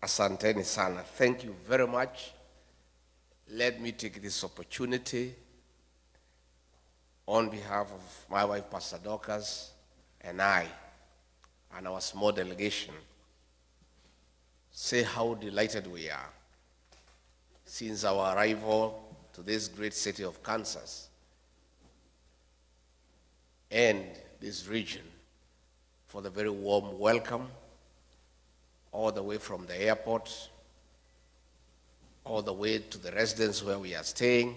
Asanteni sana. Thank you very much. Let me take this opportunity on behalf of my wife, Pastor Dorcas, and I, and our small delegation, say how delighted we are since our arrival to this great city of Kansas and this region for the very warm welcome all the way from the airport, all the way to the residence where we are staying.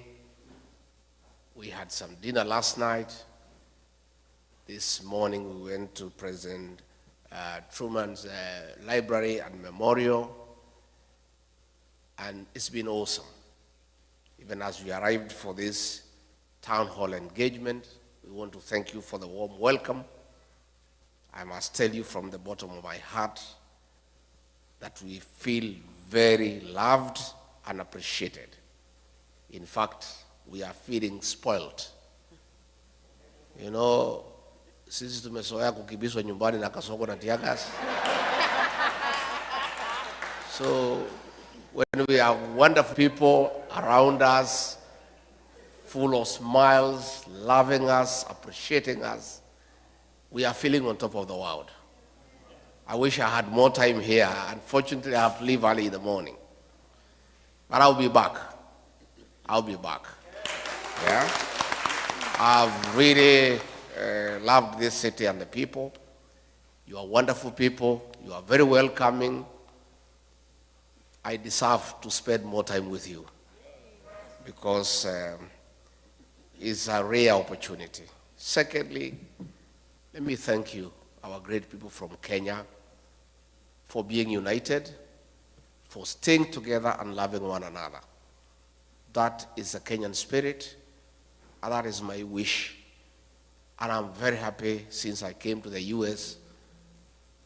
We had some dinner last night. This morning we went to President Truman's library and memorial, and it's been awesome. Even as we arrived for this town hall engagement, we want to thank you for the warm welcome. I must tell you from the bottom of my heart that we feel very loved and appreciated. In fact, we are feeling spoiled. You know, sisi tumezoea kukibiswa nyumbani na kasongo na tiagas. So when we have wonderful people around us, full of smiles, loving us, appreciating us, we are feeling on top of the world. I wish I had more time here. Unfortunately, I have to leave early in the morning. But I'll be back. I'll be back. Yeah? I've really loved this city and the people. You are wonderful people. You are very welcoming. I deserve to spend more time with you because it's a rare opportunity. Secondly, let me thank you, our great people from Kenya, for being united, for staying together and loving one another. That is the Kenyan spirit, and that is my wish. And I'm very happy since I came to the US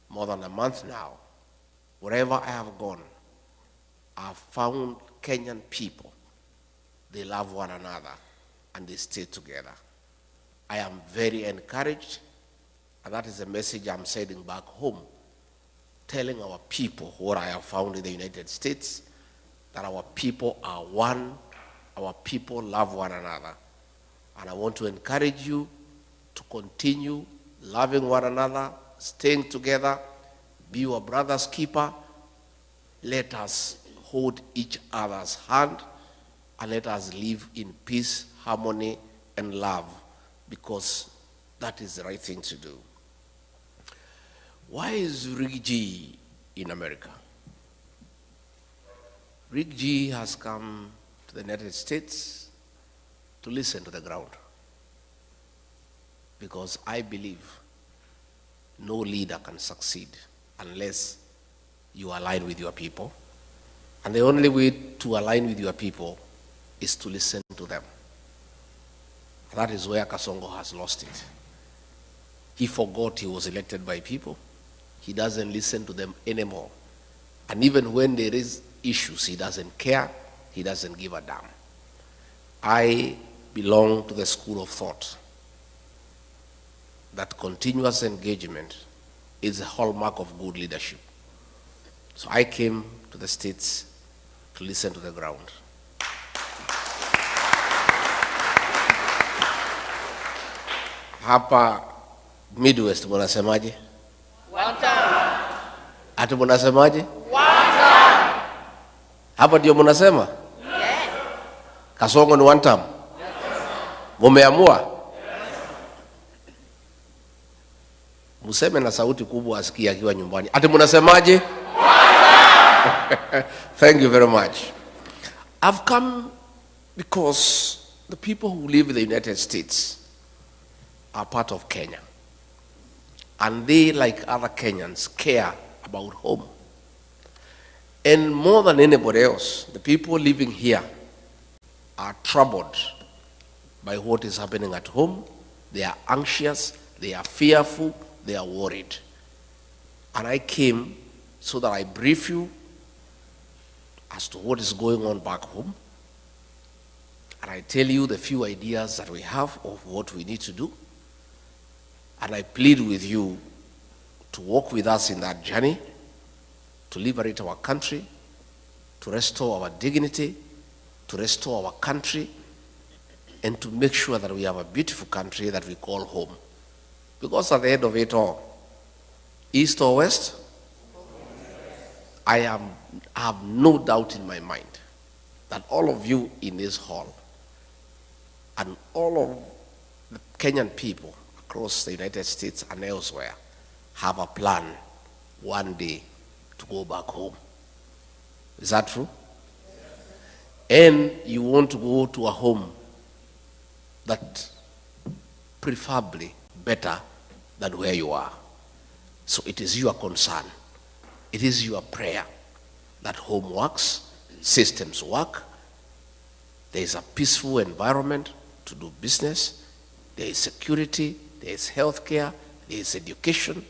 more than a month now. Wherever I have gone, I've found Kenyan people. They love one another and they stay together. I am very encouraged, and that is a message I'm sending back home, telling our people what I have found in the United States, that our people are one, our people love one another. And I want to encourage you to continue loving one another, staying together, be your brother's keeper. Let us hold each other's hand, and let us live in peace, harmony, and love, because that is the right thing to do. Why is Rick G in America? Rick G has come to the United States to listen to the ground, because I believe no leader can succeed unless you align with your people. And the only way to align with your people is to listen to them. That is where Kasongo has lost it. He forgot he was elected by people. He doesn't listen to them anymore. And even when there is issues, he doesn't care. He doesn't give a damn. I belong to the school of thought that continuous engagement is a hallmark of good leadership. So I came to the States to listen to the ground. Hapa Midwest munasemaje? One time. Ati munasemaje? One time. Hapa ndio munasema? Yes. Kasongo ni one time. Mumeamua? Museme na sauti kubwa asikie akiwa nyumbani. Ati munasemaje? Thank you very much. I've come because the people who live in the United States are part of Kenya. And they, like other Kenyans, care about home. And more than anybody else, the people living here are troubled by what is happening at home. They are anxious, they are fearful, they are worried. And I came so that I brief you as to what is going on back home. And I tell you the few ideas that we have of what we need to do. And I plead with you to walk with us in that journey to liberate our country, to restore our dignity, to restore our country, and to make sure that we have a beautiful country that we call home. Because at the end of it all, east or west, I have no doubt in my mind that all of you in this hall and all of the Kenyan people across the United States and elsewhere have a plan one day to go back home. Is that true? And you want to go to a home that preferably better than where you are. So it is your concern, it is your prayer that home works, systems work, there is a peaceful environment to do business, there is security, there is healthcare, there is education,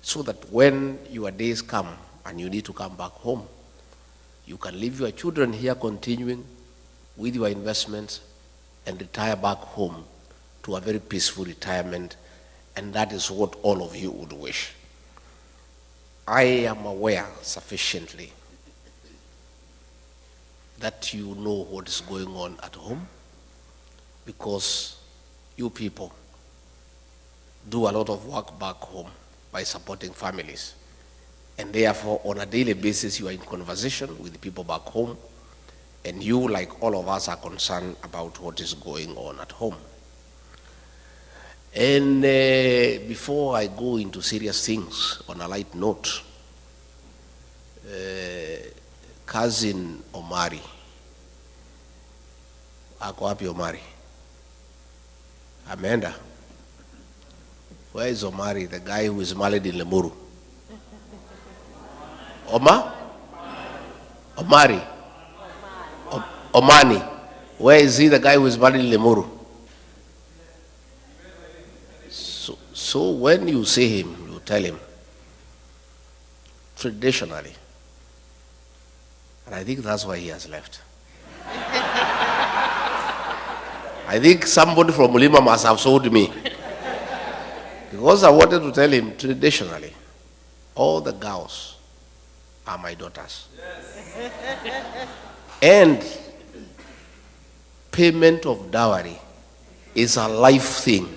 so that when your days come and you need to come back home, you can leave your children here continuing with your investments and retire back home to a very peaceful retirement, and that is what all of you would wish. I am aware sufficiently that you know what is going on at home, because you people do a lot of work back home by supporting families. And therefore, on a daily basis, you are in conversation with the people back home, and you, like all of us, are concerned about what is going on at home. And before I go into serious things, on a light note, cousin Omari, ako wapi Omari? Amenda. Where is Omari, the guy who is married in Lemuru? Omari? Omani. Where is he, the guy who is married in Lemuru? So when you see him, you tell him, traditionally, and I think that's why he has left. I think somebody from Mulima must have sold me. Because I wanted to tell him, traditionally, all the girls are my daughters. Yes. And payment of dowry is a life thing.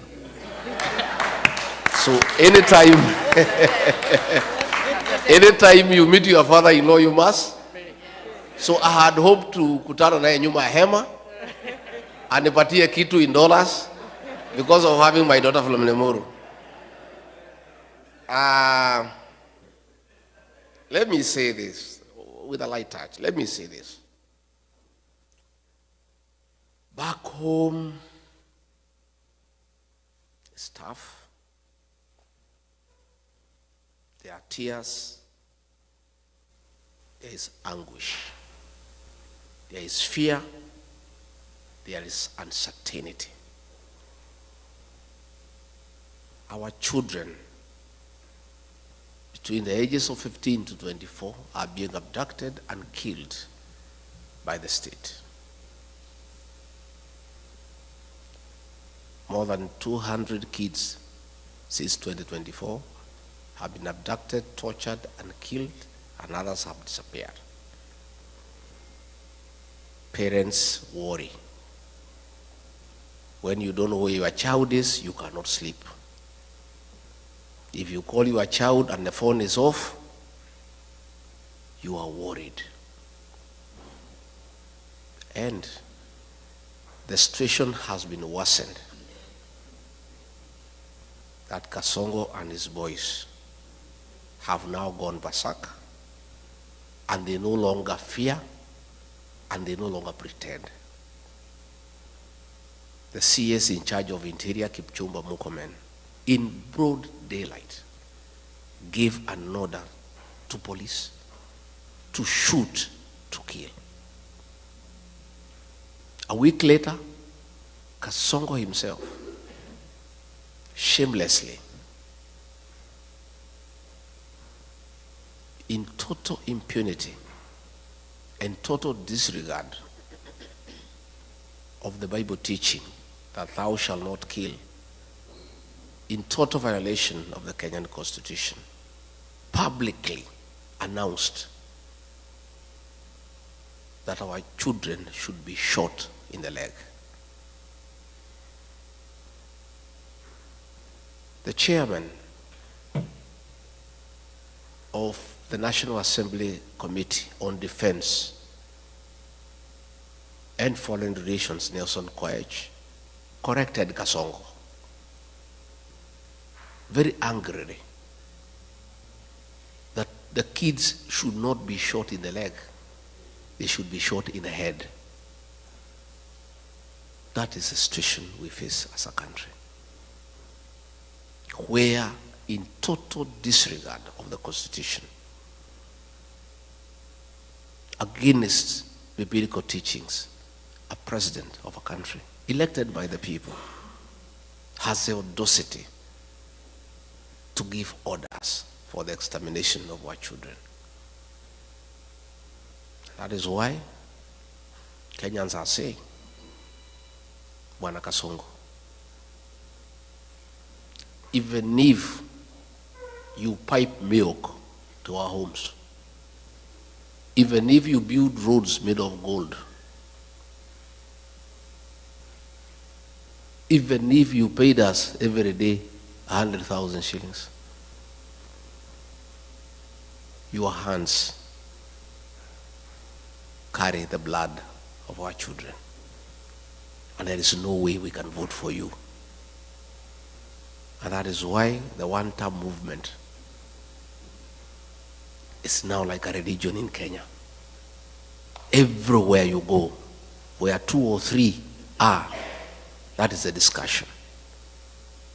So anytime you meet your father-in-law, you must. So I had hoped to kutana naye nyuma ya hema anipatie kitu in dollars because of having my daughter from Lemuru. Let me say this with a light touch. Let me say this. Back home, it's tough. There are tears. There is anguish. There is fear. There is uncertainty. Our children between the ages of 15 to 24 are being abducted and killed by the state. More than 200 kids since 2024 have been abducted, tortured, and killed, and others have disappeared. Parents worry. When you don't know where your child is, you cannot sleep. If you call your child and the phone is off, you are worried. And the situation has been worsened. That Kasongo and his boys have now gone berserk, and they no longer fear, and they no longer pretend. The CS in charge of Interior, Kipchumba Murkomen, in broad daylight, gave an order to police to shoot, to kill. A week later, Kasongo himself, shamelessly, in total impunity and total disregard of the Bible teaching that thou shalt not kill, in total violation of the Kenyan Constitution, publicly announced that our children should be shot in the leg. The chairman of the National Assembly Committee on Defense and Foreign Relations, Nelson Koech, corrected Kasongo very angrily that the kids should not be shot in the leg, they should be shot in the head. That is the situation we face as a country, where in total disregard of the Constitution, against biblical teachings, a president of a country elected by the people has the audacity to give orders for the extermination of our children. That is why Kenyans are saying, Bwana Kasongo, even if you pipe milk to our homes, even if you build roads made of gold, even if you paid us every day 100,000 shillings, your hands carry the blood of our children. And there is no way we can vote for you. And that is why the one-term movement is now like a religion in Kenya. Everywhere you go, where 2 or 3 are, that is the discussion.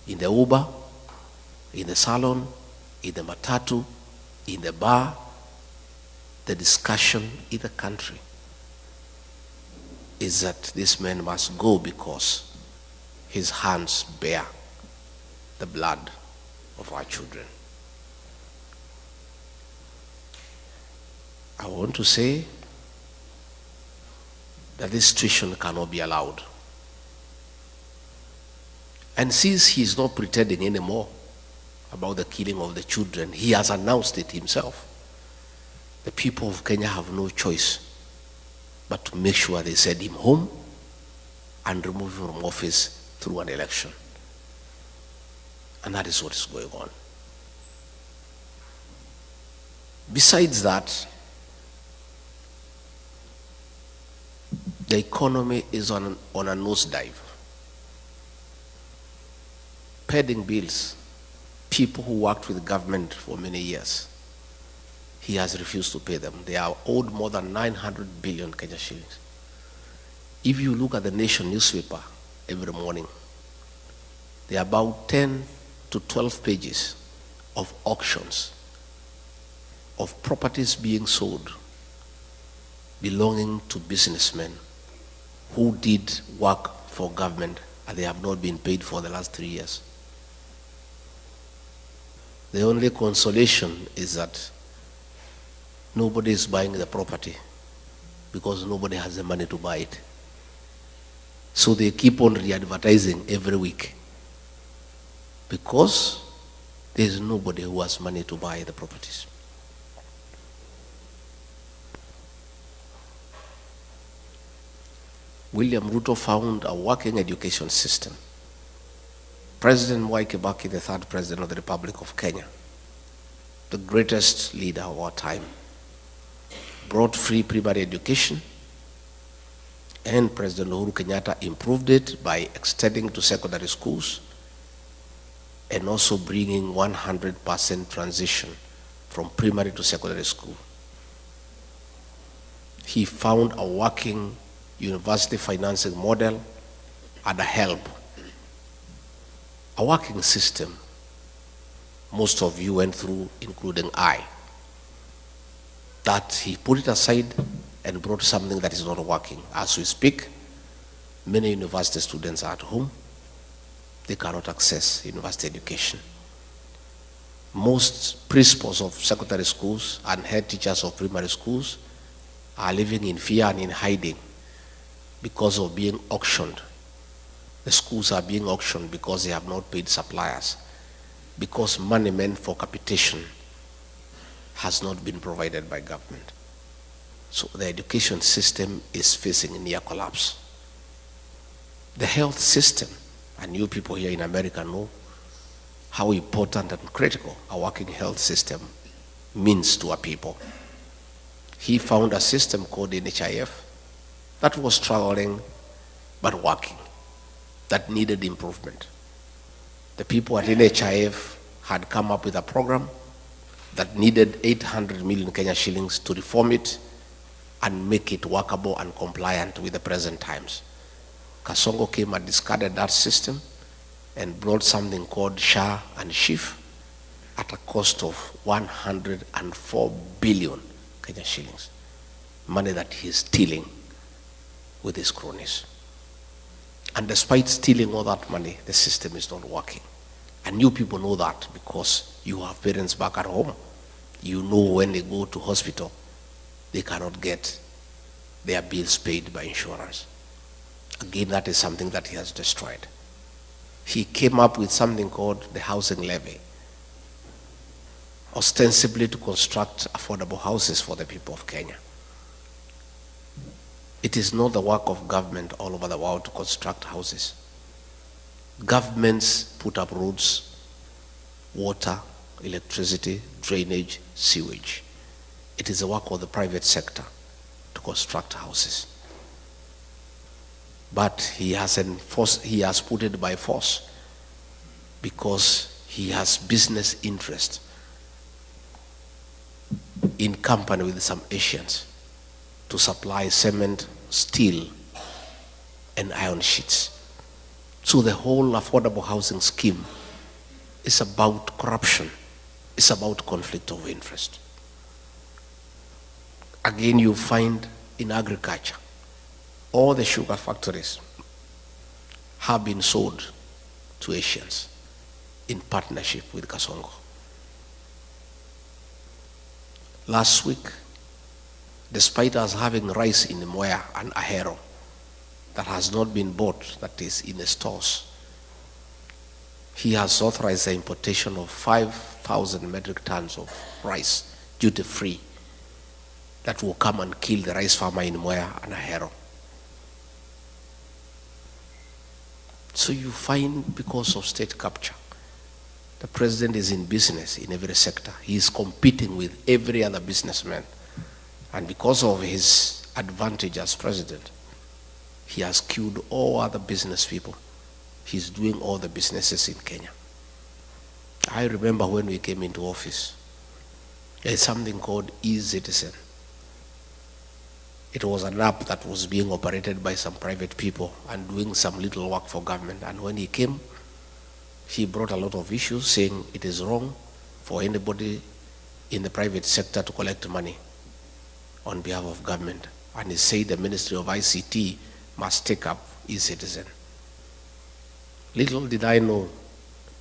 In the Uber, in the salon, in the matatu, in the bar, the discussion in the country is that this man must go because his hands bear the blood of our children. I want to say that this situation cannot be allowed. And since he is not pretending anymore about the killing of the children, he has announced it himself. The people of Kenya have no choice but to make sure they send him home and remove him from office through an election. And that is what is going on. Besides that, the economy is on a nosedive. Pending bills, people who worked with the government for many years, he has refused to pay them. They are owed more than 900 billion Kenya shillings. If you look at the Nation newspaper every morning, there are about 10 to 12 pages of auctions of properties being sold belonging to businessmen who did work for government and they have not been paid for the last 3 years. The only consolation is that nobody is buying the property because nobody has the money to buy it. So they keep on re-advertising every week because there is nobody who has money to buy the properties. William Ruto found a working education system. President Mwai Kibaki, the third president of the Republic of Kenya, the greatest leader of our time, brought free primary education, and President Uhuru Kenyatta improved it by extending to secondary schools and also bringing 100% transition from primary to secondary school. He found a working university financing model and a help, a working system most of you went through, including I, that he put it aside and brought something that is not working. As we speak, many university students are at home. They cannot access university education. Most principals of secondary schools and head teachers of primary schools are living in fear and in hiding because of being auctioned. The schools are being auctioned because they have not paid suppliers, because money meant for capitation has not been provided by government. So the education system is facing near collapse. The health system, and you people here in America know how important and critical a working health system means to our people. He found a system called NHIF that was struggling but working, that needed improvement. The people at NHIF had come up with a program that needed 800 million Kenya shillings to reform it and make it workable and compliant with the present times. Kasongo came and discarded that system and brought something called SHA and SHIF at a cost of 104 billion Kenya shillings, money that he's stealing with his cronies. And despite stealing all that money, the system is not working. And you people know that because you have parents back at home. You know when they go to hospital, they cannot get their bills paid by insurance. Again, that is something that he has destroyed. He came up with something called the housing levy, ostensibly to construct affordable houses for the people of Kenya. It is not the work of government all over the world to construct houses. Governments put up roads, water, electricity, drainage, sewage. It is the work of the private sector to construct houses. But he has put it by force because he has business interest in company with some Asians to supply cement, steel, and iron sheets. So the whole affordable housing scheme is about corruption. It's about conflict of interest. Again, you find in agriculture, all the sugar factories have been sold to Asians in partnership with Kasongo. Last week, despite us having rice in Moya and Ahero that has not been bought, that is in the stores, he has authorized the importation of 5,000 metric tons of rice, duty-free, that will come and kill the rice farmer in Moya and Ahero. So you find, because of state capture, the president is in business in every sector. He is competing with every other businessman. And because of his advantage as president, he has killed all other business people. He's doing all the businesses in Kenya. I remember when we came into office, there's something called e-Citizen. It was an app that was being operated by some private people and doing some little work for government. And when he came, he brought a lot of issues saying it is wrong for anybody in the private sector to collect money on behalf of government. And he said the Ministry of ICT must take up e-Citizen. Little did I know,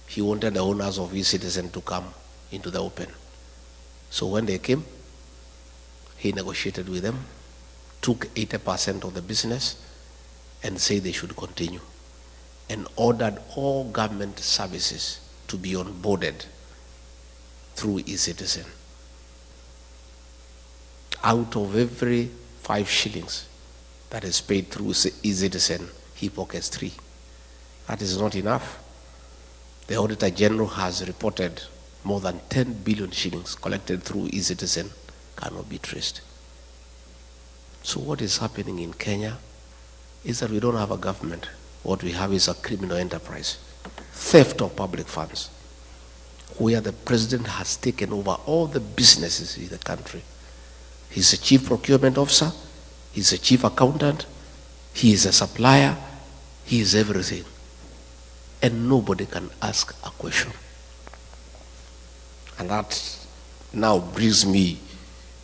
he wanted the owners of e-Citizen to come into the open. So when they came, he negotiated with them, took 80% of the business and said they should continue, and ordered all government services to be onboarded through e-Citizen. Out of every 5 shillings that is paid through e-Citizen, he pockets 3. That is not enough. The Auditor General has reported more than 10 billion shillings collected through e-Citizen cannot be traced. So what is happening in Kenya is that we don't have a government. What we have is a criminal enterprise, theft of public funds, where the president has taken over all the businesses in the country. He's a chief procurement officer, he's a chief accountant, he is a supplier, he is everything. And nobody can ask a question. And that now brings me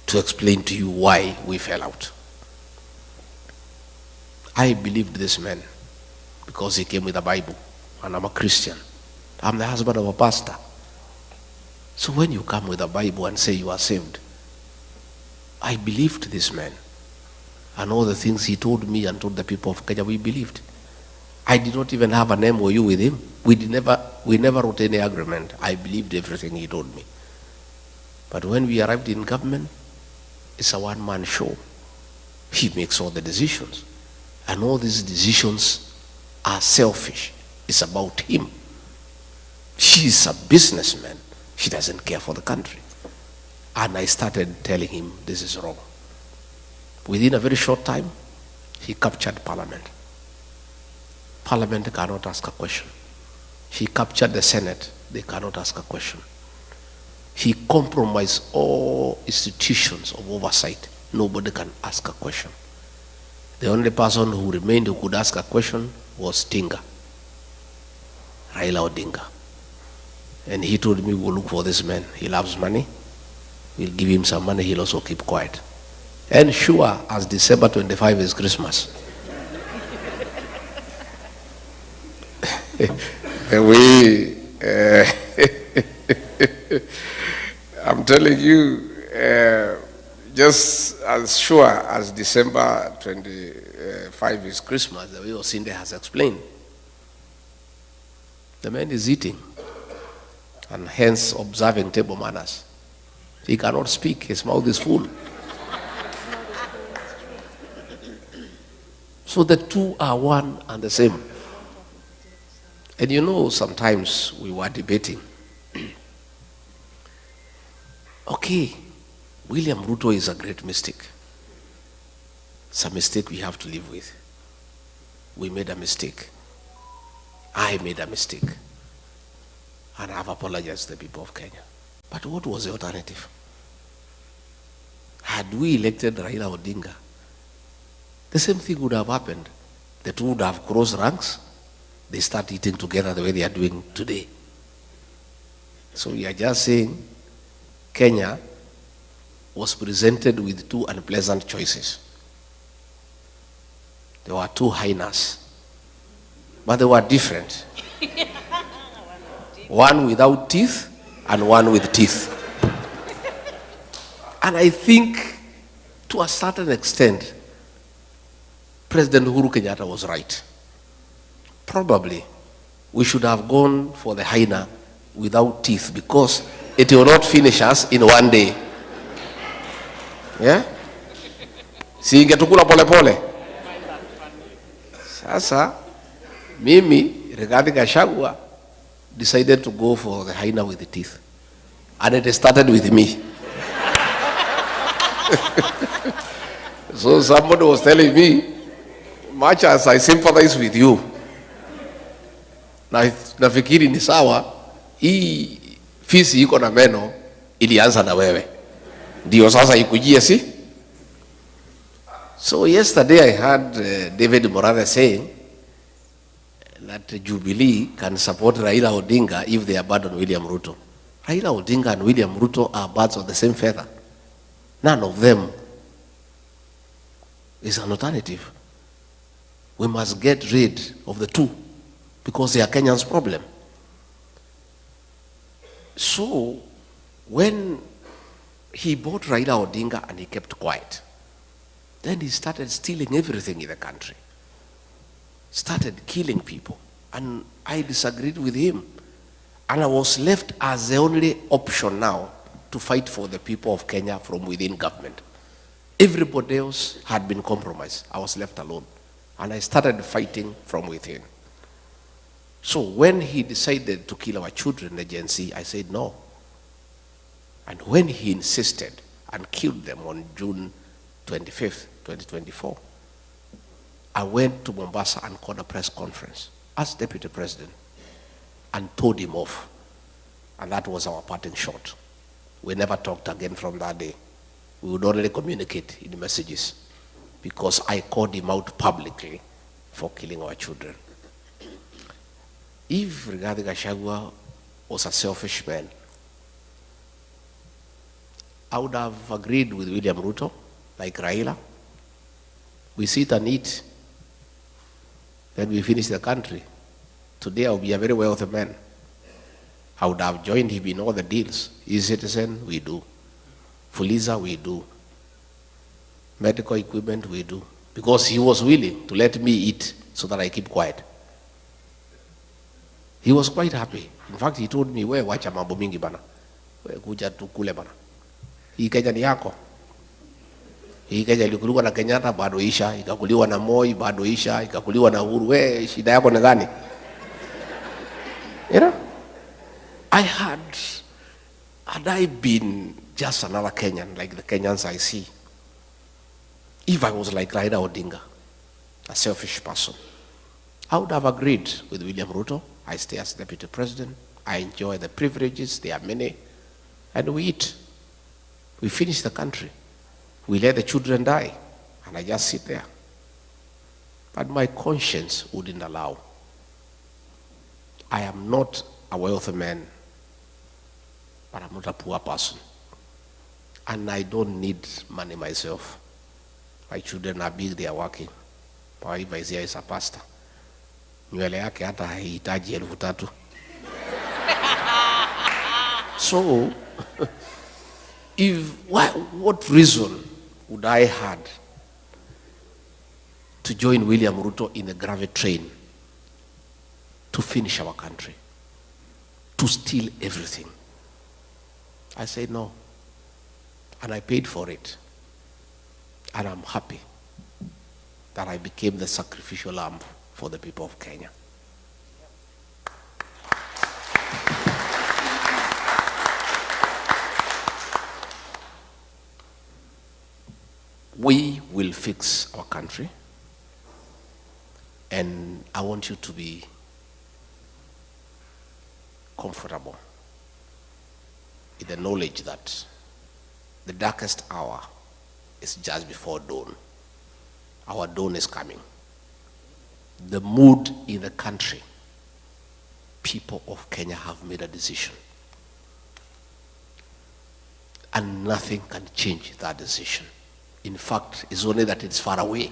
to explain to you why we fell out. I believed this man because he came with a Bible, and I'm a Christian. I'm the husband of a pastor. So when you come with a Bible and say you are saved, I believed this man. And all the things he told me and told the people of Kenya, we believed. I did not even have an MOU with him. We never wrote any agreement. I believed everything he told me. But when we arrived in government, it's a one-man show. He makes all the decisions. And all these decisions are selfish. It's about him. He's a businessman. He doesn't care for the country. And I started telling him this is wrong. Within a very short time, he captured Parliament. Parliament cannot ask a question. He captured the Senate. They cannot ask a question. He compromised all institutions of oversight. Nobody can ask a question. The only person who remained who could ask a question was Raila Odinga. And he told me, we'll look for this man. He loves money. We'll give him some money. He'll also keep quiet. And sure as December 25 is Christmas. The way, I'm telling you, just as sure as December 25 is Christmas, the way Osinde has explained, the man is eating and hence observing table manners. He cannot speak, his mouth is full. So the two are one and the same. And you know, sometimes we were debating. Okay, William Ruto is a great mistake. It's a mistake we have to live with. We made a mistake. I made a mistake. And I have apologized to the people of Kenya. But what was the alternative? Had we elected Raila Odinga, the same thing would have happened. The two would have crossed ranks. They start eating together the way they are doing today. So we are just saying Kenya was presented with two unpleasant choices. There were two hyenas, but they were different. One without teeth and one with teeth. And I think to a certain extent, President Uhuru Kenyatta was right. Probably we should have gone for the hyena without teeth because it will not finish us in one day. Yeah? Si ingetukula pole pole. Sasa, mimi, regarding Gachagua, decided to go for the hyena with the teeth. And it started with me. So somebody was telling me, much as I sympathize with you, nafikiri ni sawa, hii fisi iko na meno ilianza na wewe. Ndio sasa ikujie si? So yesterday I heard David Morathe saying that Jubilee can support Raila Odinga if they abandon William Ruto. Raila Odinga and William Ruto are birds of the same feather. None of them is an alternative. We must get rid of the two because they are Kenya's problem. So when he bought Raila Odinga and he kept quiet, then he started stealing everything in the country. Started killing people. And I disagreed with him. And I was left as the only option now to fight for the people of Kenya from within government. Everybody else had been compromised. I was left alone. And I started fighting from within. So when he decided to kill our children, the Gen Z, I said no. And when he insisted and killed them on June 25th, 2024, I went to Mombasa and called a press conference as deputy president and told him off. And that was our parting shot. We never talked again from that day. We would only communicate in messages because I called him out publicly for killing our children. If Rigathi Gachagua was a selfish man, I would have agreed with William Ruto, like Raila. We sit and eat, then we finish the country. Today I will be a very wealthy man. I would have joined him in all the deals. E-Citizen, we do. Fuliza, we do. Medical equipment, we do. Because he was willing to let me eat so that I keep quiet. He was quite happy. In fact, he told me, we wacha mambo mingi bana. We kuja tukule bana. Hii Kenya ni yako. Hii Kenya ilikuliwa na Kenyatta bado isha, ikakuliwa na Moi bado isha, ikakuliwa na Uhuru. Wewe shida yako ni gani? You know? Had I been just another Kenyan like the Kenyans I see, if I was like Raila Odinga, a selfish person, I would have agreed with William Ruto. I stay as deputy president. I enjoy the privileges, there are many, and we eat. We finish the country. We let the children die, and I just sit there. But my conscience wouldn't allow. I am not a wealthy man, but I'm not a poor person. And I don't need money myself. My children are big, they are working. My wife is a pastor. Nywele yake hata haihitaji 3,000. So, what reason would I had to join William Ruto in a gravity train to finish our country, to steal everything? I said no, and I paid for it, and I'm happy that I became the sacrificial lamb for the people of Kenya. We will fix our country, and I want you to be comfortable in the knowledge that the darkest hour is just before dawn. Our dawn is coming. The mood in the country, people of Kenya have made a decision, and nothing can change that decision. In fact, it's only that it's far away.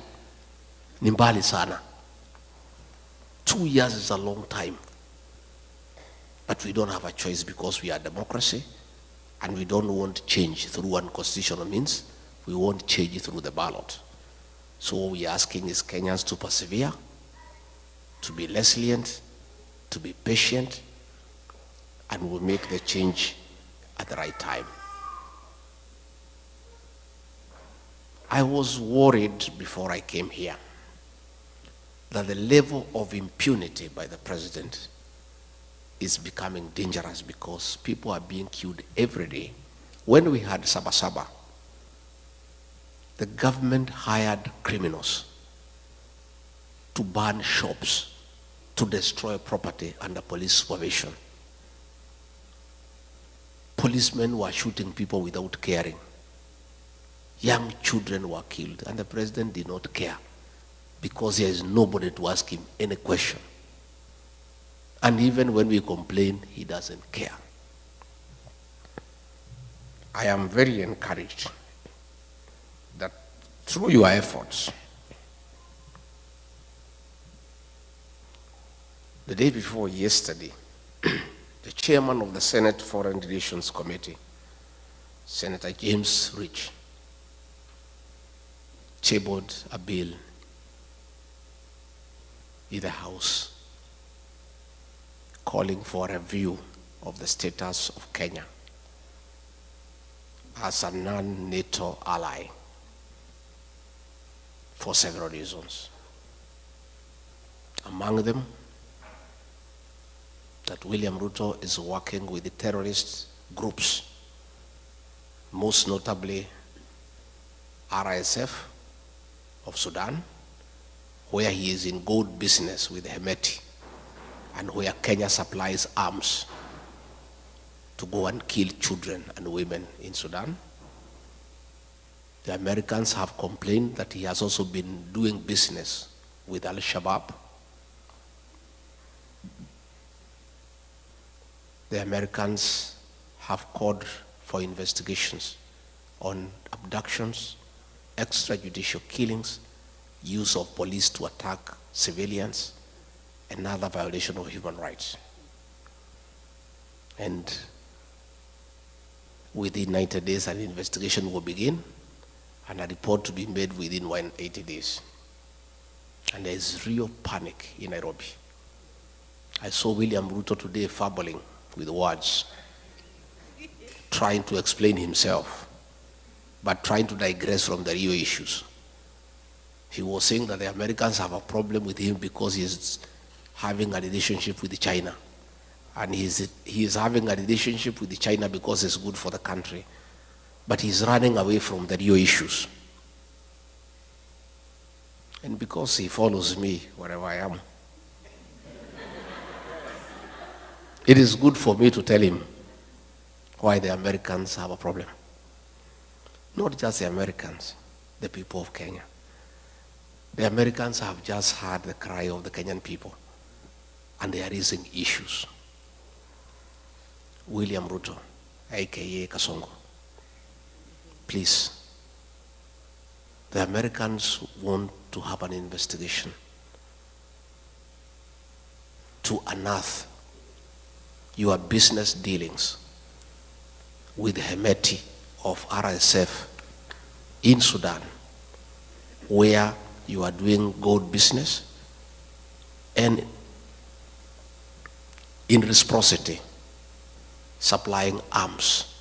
Ni mbali sana. 2 years is a long time. But we don't have a choice because we are democracy, and we don't want change through unconstitutional means. We want change through the ballot. So what we are asking is Kenyans to persevere, to be resilient, to be patient, and we'll make the change at the right time. I was worried before I came here that the level of impunity by the president is becoming dangerous because people are being killed every day. When we had Sabasaba, the government hired criminals to burn shops, to destroy property under police supervision. Policemen were shooting people without caring. Young children were killed, and the president did not care because there is nobody to ask him any question. And even when we complain, he doesn't care. I am very encouraged that through your efforts, the day before yesterday, the chairman of the Senate Foreign Relations Committee, Senator James Rich, tabled a bill in the House calling for a review of the status of Kenya as a non-NATO ally for several reasons. Among them, that William Ruto is working with the terrorist groups, most notably RSF of Sudan, where he is in gold business with Hemeti, and where Kenya supplies arms to go and kill children and women in Sudan. The Americans have complained that he has also been doing business with Al-Shabaab. The Americans have called for investigations on abductions, extrajudicial killings, use of police to attack civilians, and other violation of human rights. And within 90 days, an investigation will begin, and a report to be made within 180 days. And there is real panic in Nairobi. I saw William Ruto today fumbling with words, trying to explain himself. but trying to digress from the real issues. He was saying that the Americans have a problem with him because he's having a relationship with China. And he is having a relationship with China because it's good for the country. But he's running away from the real issues. And because he follows me wherever I am, it is good for me to tell him why the Americans have a problem. Not just the Americans, the people of Kenya. The Americans have just heard the cry of the Kenyan people, and they are raising issues. William Ruto, aka Kasongo, please, the Americans want to have an investigation to unearth your business dealings with Hemeti of RSF in Sudan, where you are doing gold business, and in reciprocity, supplying arms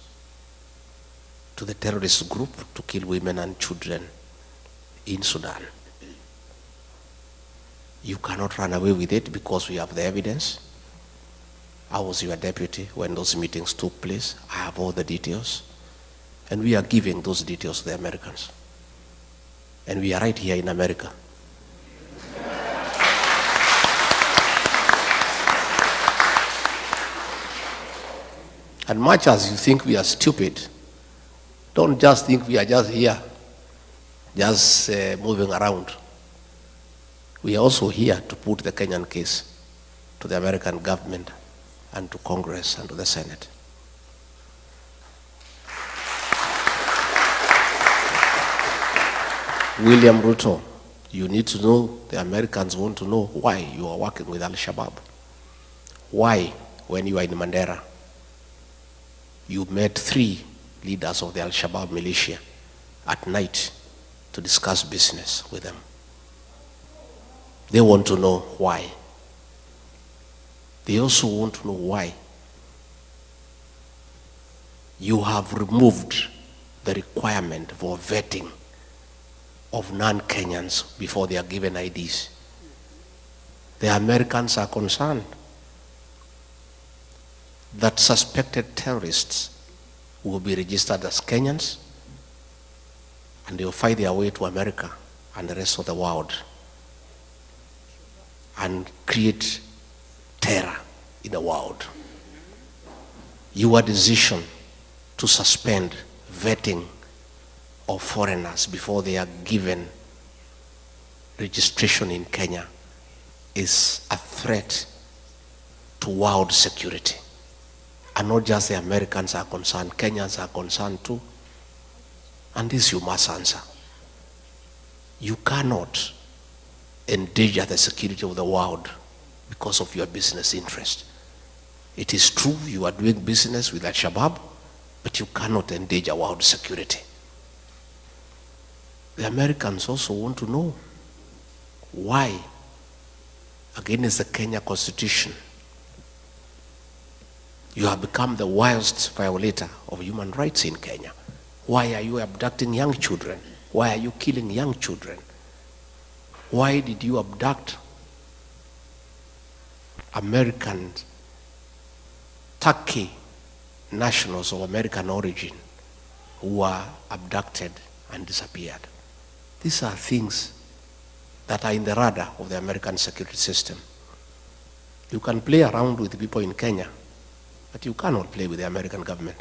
to the terrorist group to kill women and children in Sudan. You cannot run away with it because we have the evidence. I was your deputy when those meetings took place. I have all the details. And we are giving those details to the Americans. And we are right here in America. And much as you think we are stupid, don't just think we are just here, just moving around. We are also here to put the Kenyan case to the American government and to Congress and to the Senate. William Ruto, you need to know, the Americans want to know why you are working with Al-Shabaab. Why, when you are in Mandera, you met 3 leaders of the Al-Shabaab militia at night to discuss business with them. They want to know why. They also want to know why you have removed the requirement for vetting of non-Kenyans before they are given IDs. The Americans are concerned that suspected terrorists will be registered as Kenyans and they will find their way to America and the rest of the world and create terror in the world. Your decision to suspend vetting of foreigners before they are given registration in Kenya is a threat to world security. And not just the Americans are concerned, Kenyans are concerned too. And this you must answer. You cannot endanger the security of the world because of your business interest. It is true you are doing business with Al-Shabaab, but you cannot endanger world security. The Americans also want to know why, against the Kenya Constitution, you have become the worst violator of human rights in Kenya. Why are you abducting young children? Why are you killing young children? Why did you abduct American, Turkey nationals of American origin who were abducted and disappeared? These are things that are in the radar of the American security system. You can play around with people in Kenya, but you cannot play with the American government.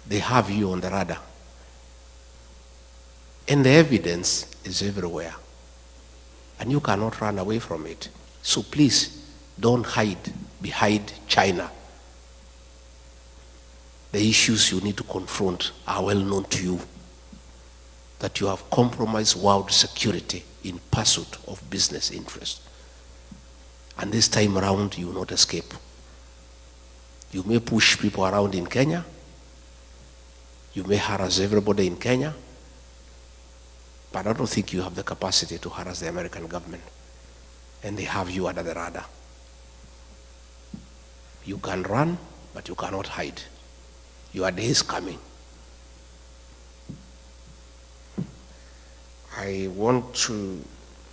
They have you on the radar. And the evidence is everywhere. And you cannot run away from it. So please, don't hide behind China. The issues you need to confront are well known to you. That you have compromised world security in pursuit of business interest. And this time around, you will not escape. You may push people around in Kenya. You may harass everybody in Kenya. But I don't think you have the capacity to harass the American government. And they have you under the radar. You can run, but you cannot hide. Your day is coming I want to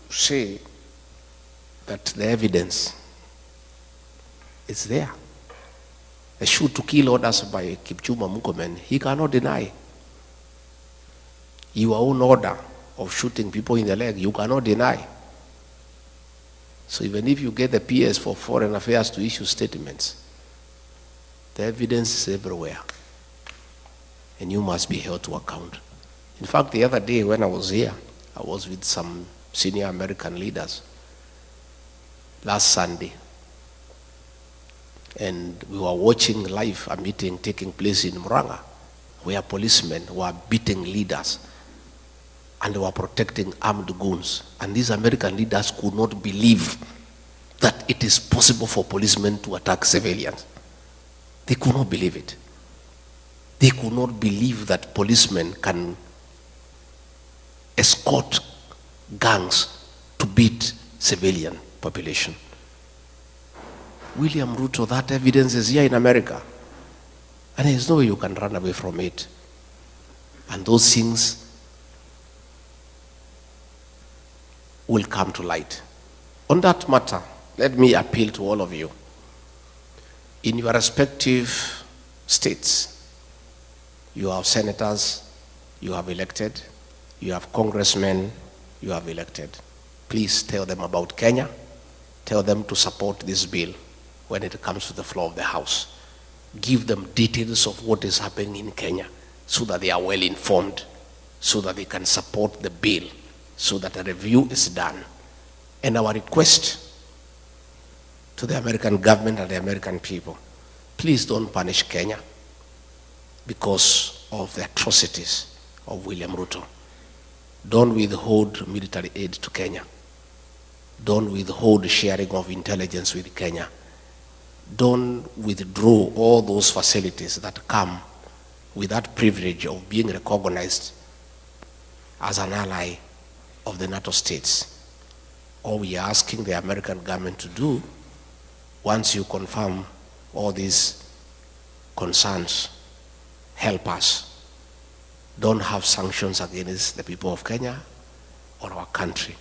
say that the evidence is there. The shoot to kill orders by Kipchumba Murkomen, he cannot deny. Your own order of shooting people in the leg, you cannot deny. So even if you get the PS for Foreign Affairs to issue statements, the evidence is everywhere. And you must be held to account. In fact, the other day when I was here, I was with some senior American leaders last Sunday. And we were watching live a meeting taking place in Muranga, where policemen were beating leaders and they were protecting armed goons. And these American leaders could not believe that it is possible for policemen to attack civilians. They could not believe it. They could not believe that policemen can escort gangs to beat civilian population. William Ruto, that evidence is here in America. And there's no way you can run away from it. And those things will come to light. On that matter, let me appeal to all of you. In your respective states, you have senators, you have elected, you have congressmen, you have elected. Please tell them about Kenya. Tell them to support this bill when it comes to the floor of the House. Give them details of what is happening in Kenya so that they are well informed, so that they can support the bill, so that a review is done. And our request to the American government and the American people, please don't punish Kenya because of the atrocities of William Ruto. Don't withhold military aid to Kenya. Don't withhold sharing of intelligence with Kenya. Don't withdraw all those facilities that come with that privilege of being recognized as an ally of the NATO states. All we are asking the American government to do, once you confirm all these concerns, help us. Don't have sanctions against the people of Kenya or our country.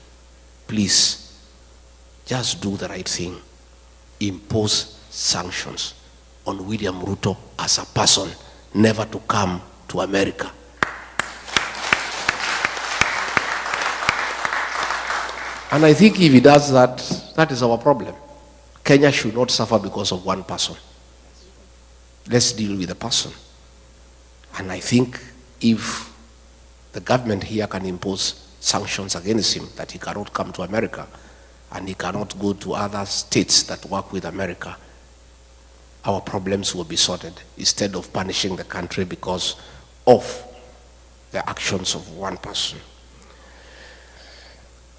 Please, just do the right thing. Impose sanctions on William Ruto as a person, never to come to America. And I think if he does that, that is our problem. Kenya should not suffer because of one person. Let's deal with the person. And I think if the government here can impose sanctions against him, that he cannot come to America and he cannot go to other states that work with America, our problems will be sorted instead of punishing the country because of the actions of one person.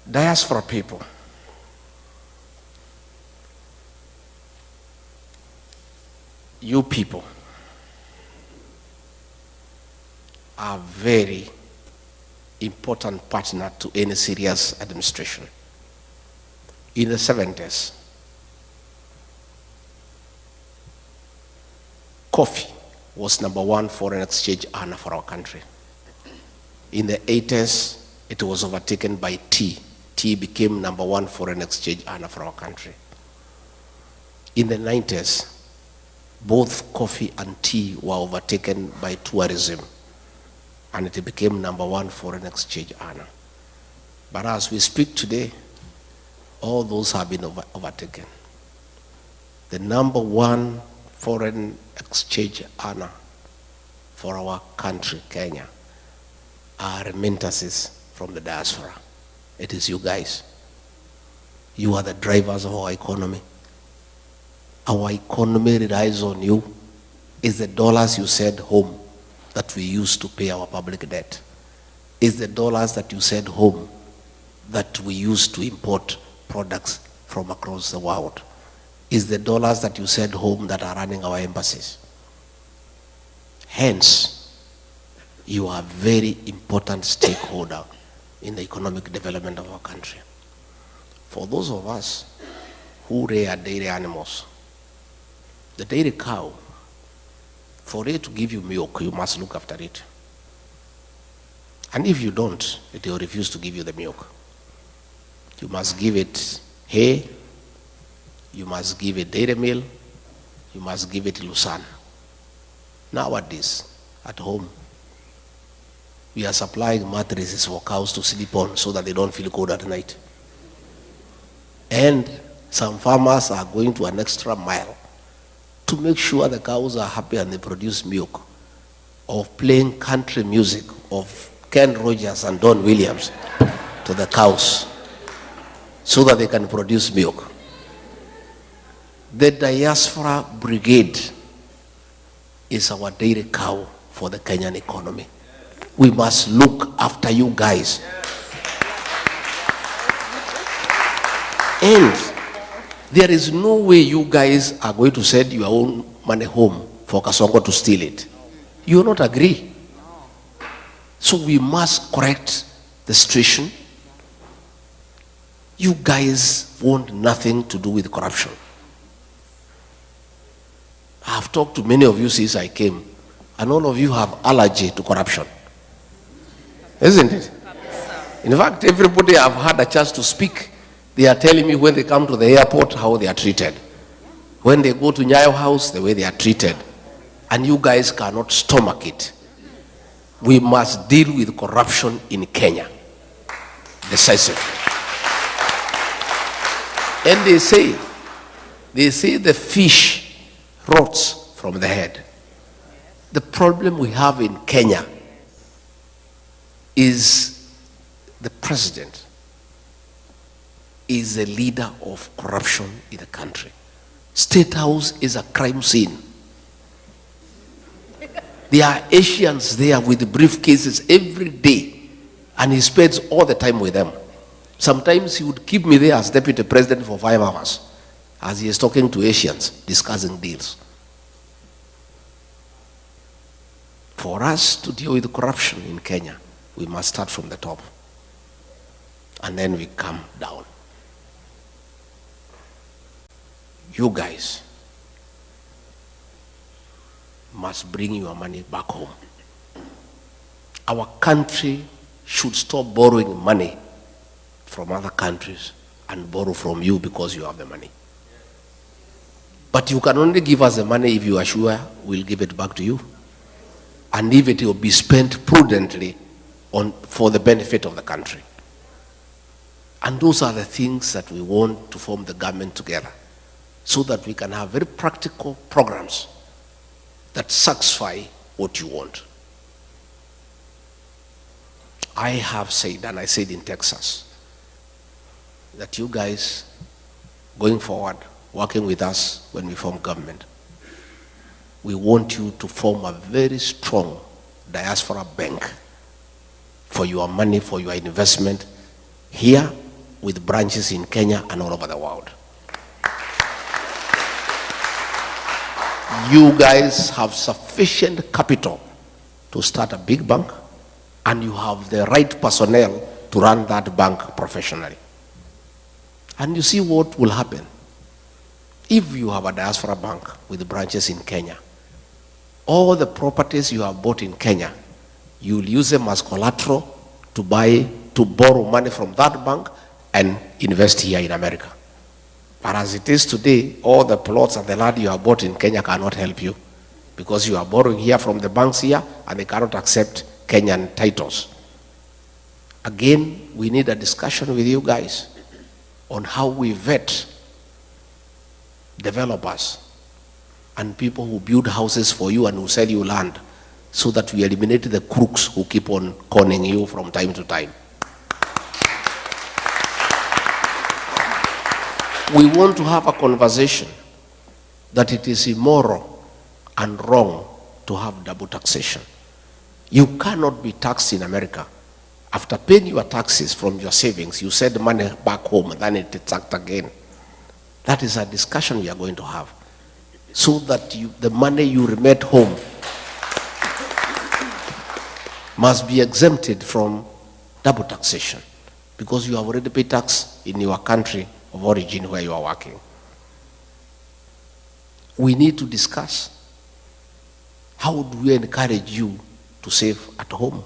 Diaspora people, you people are very important partner to any serious administration. In the 70s, coffee was #1 foreign exchange earner for our country. In the 80s, it was overtaken by tea. Tea became #1 foreign exchange earner for our country. In the 90s, both coffee and tea were overtaken by tourism, and it became #1 foreign exchange earner. But as we speak today, all those have been overtaken. The #1 foreign exchange earner for our country, Kenya, are remittances from the diaspora. It is you guys. You are the drivers of our economy. Our economy relies on you. It's the dollars you send home that we use to pay our public debt. It's the dollars that you send home that we use to import products from across the world. It's the dollars that you send home that are running our embassies. Hence, you are a very important stakeholder in the economic development of our country. For those of us who rear dairy animals, the dairy cow, for it to give you milk, you must look after it. And if you don't, they will refuse to give you the milk. You must give it hay, you must give it dairy meal, you must give it Lucerne. Nowadays, at home, we are supplying mattresses for cows to sleep on so that they don't feel cold at night. And some farmers are going to an extra mile to make sure the cows are happy and they produce milk, of playing country music of Ken Rogers and Don Williams to the cows so that they can produce milk. The diaspora brigade is our daily cow for the Kenyan economy. We must look after you guys. And there is no way you guys are going to send your own money home for Kasongo to steal it. You will not agree. So we must correct the situation. You guys want nothing to do with corruption. I have talked to many of you since I came, and all of you have allergy to corruption. Isn't it? In fact, everybody I've had a chance to speak, they are telling me when they come to the airport how they are treated. When they go to Nyayo House, the way they are treated. And you guys cannot stomach it. We must deal with corruption in Kenya. Decisively. And they say the fish rots from the head. The problem we have in Kenya is the president is a leader of corruption in the country. State House is a crime scene. There are Asians there with briefcases every day, and he spends all the time with them. Sometimes he would keep me there as deputy president for 5 hours as he is talking to Asians, discussing deals. For us to deal with corruption in Kenya, we must start from the top, and then we come down. You guys must bring your money back home. Our country should stop borrowing money from other countries and borrow from you because you have the money. But you can only give us the money if you are sure we'll give it back to you, and if it will be spent prudently for the benefit of the country. And those are the things that we want to form the government together, so that we can have very practical programs that satisfy what you want. I have said, and I said in Texas, that you guys, going forward, working with us when we form government, we want you to form a very strong diaspora bank for your money, for your investment here, with branches in Kenya and all over the world. You guys have sufficient capital to start a big bank, and you have the right personnel to run that bank professionally. And you see what will happen. If you have a diaspora bank with branches in Kenya, all the properties you have bought in Kenya, you will use them as collateral to borrow money from that bank and invest here in America. But as it is today, all the plots and the land you have bought in Kenya cannot help you, because you are borrowing here from the banks here and they cannot accept Kenyan titles. Again, we need a discussion with you guys on how we vet developers and people who build houses for you and who sell you land, so that we eliminate the crooks who keep on conning you from time to time. We want to have a conversation that it is immoral and wrong to have double taxation. You cannot be taxed in America. After paying your taxes from your savings, you send money back home and then it is taxed again. That is a discussion we are going to have, so that the money you remit home must be exempted from double taxation, because you have already paid tax in your country of origin where you are working. We need to discuss, how do we encourage you to save at home?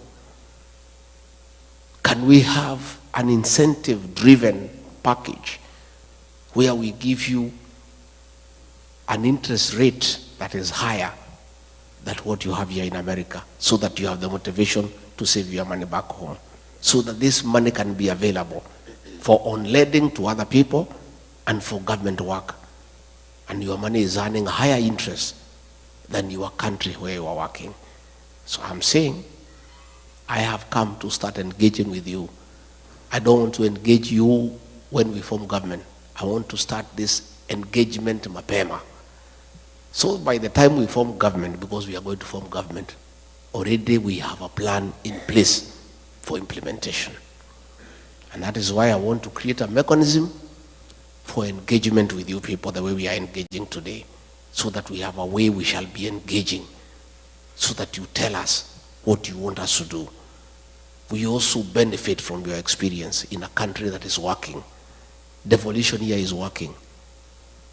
And we have an incentive-driven package where we give you an interest rate that is higher than what you have here in America, so that you have the motivation to save your money back home, so that this money can be available for on-lending to other people and for government work. And your money is earning higher interest than your country where you are working. So I'm saying, I have come to start engaging with you. I don't want to engage you when we form government. I want to start this engagement mapema. So by the time we form government, because we are going to form government, already we have a plan in place for implementation. And that is why I want to create a mechanism for engagement with you people the way we are engaging today, so that we have a way we shall be engaging, so that you tell us what you want us to do. We also benefit from your experience in a country that is working. Devolution here is working.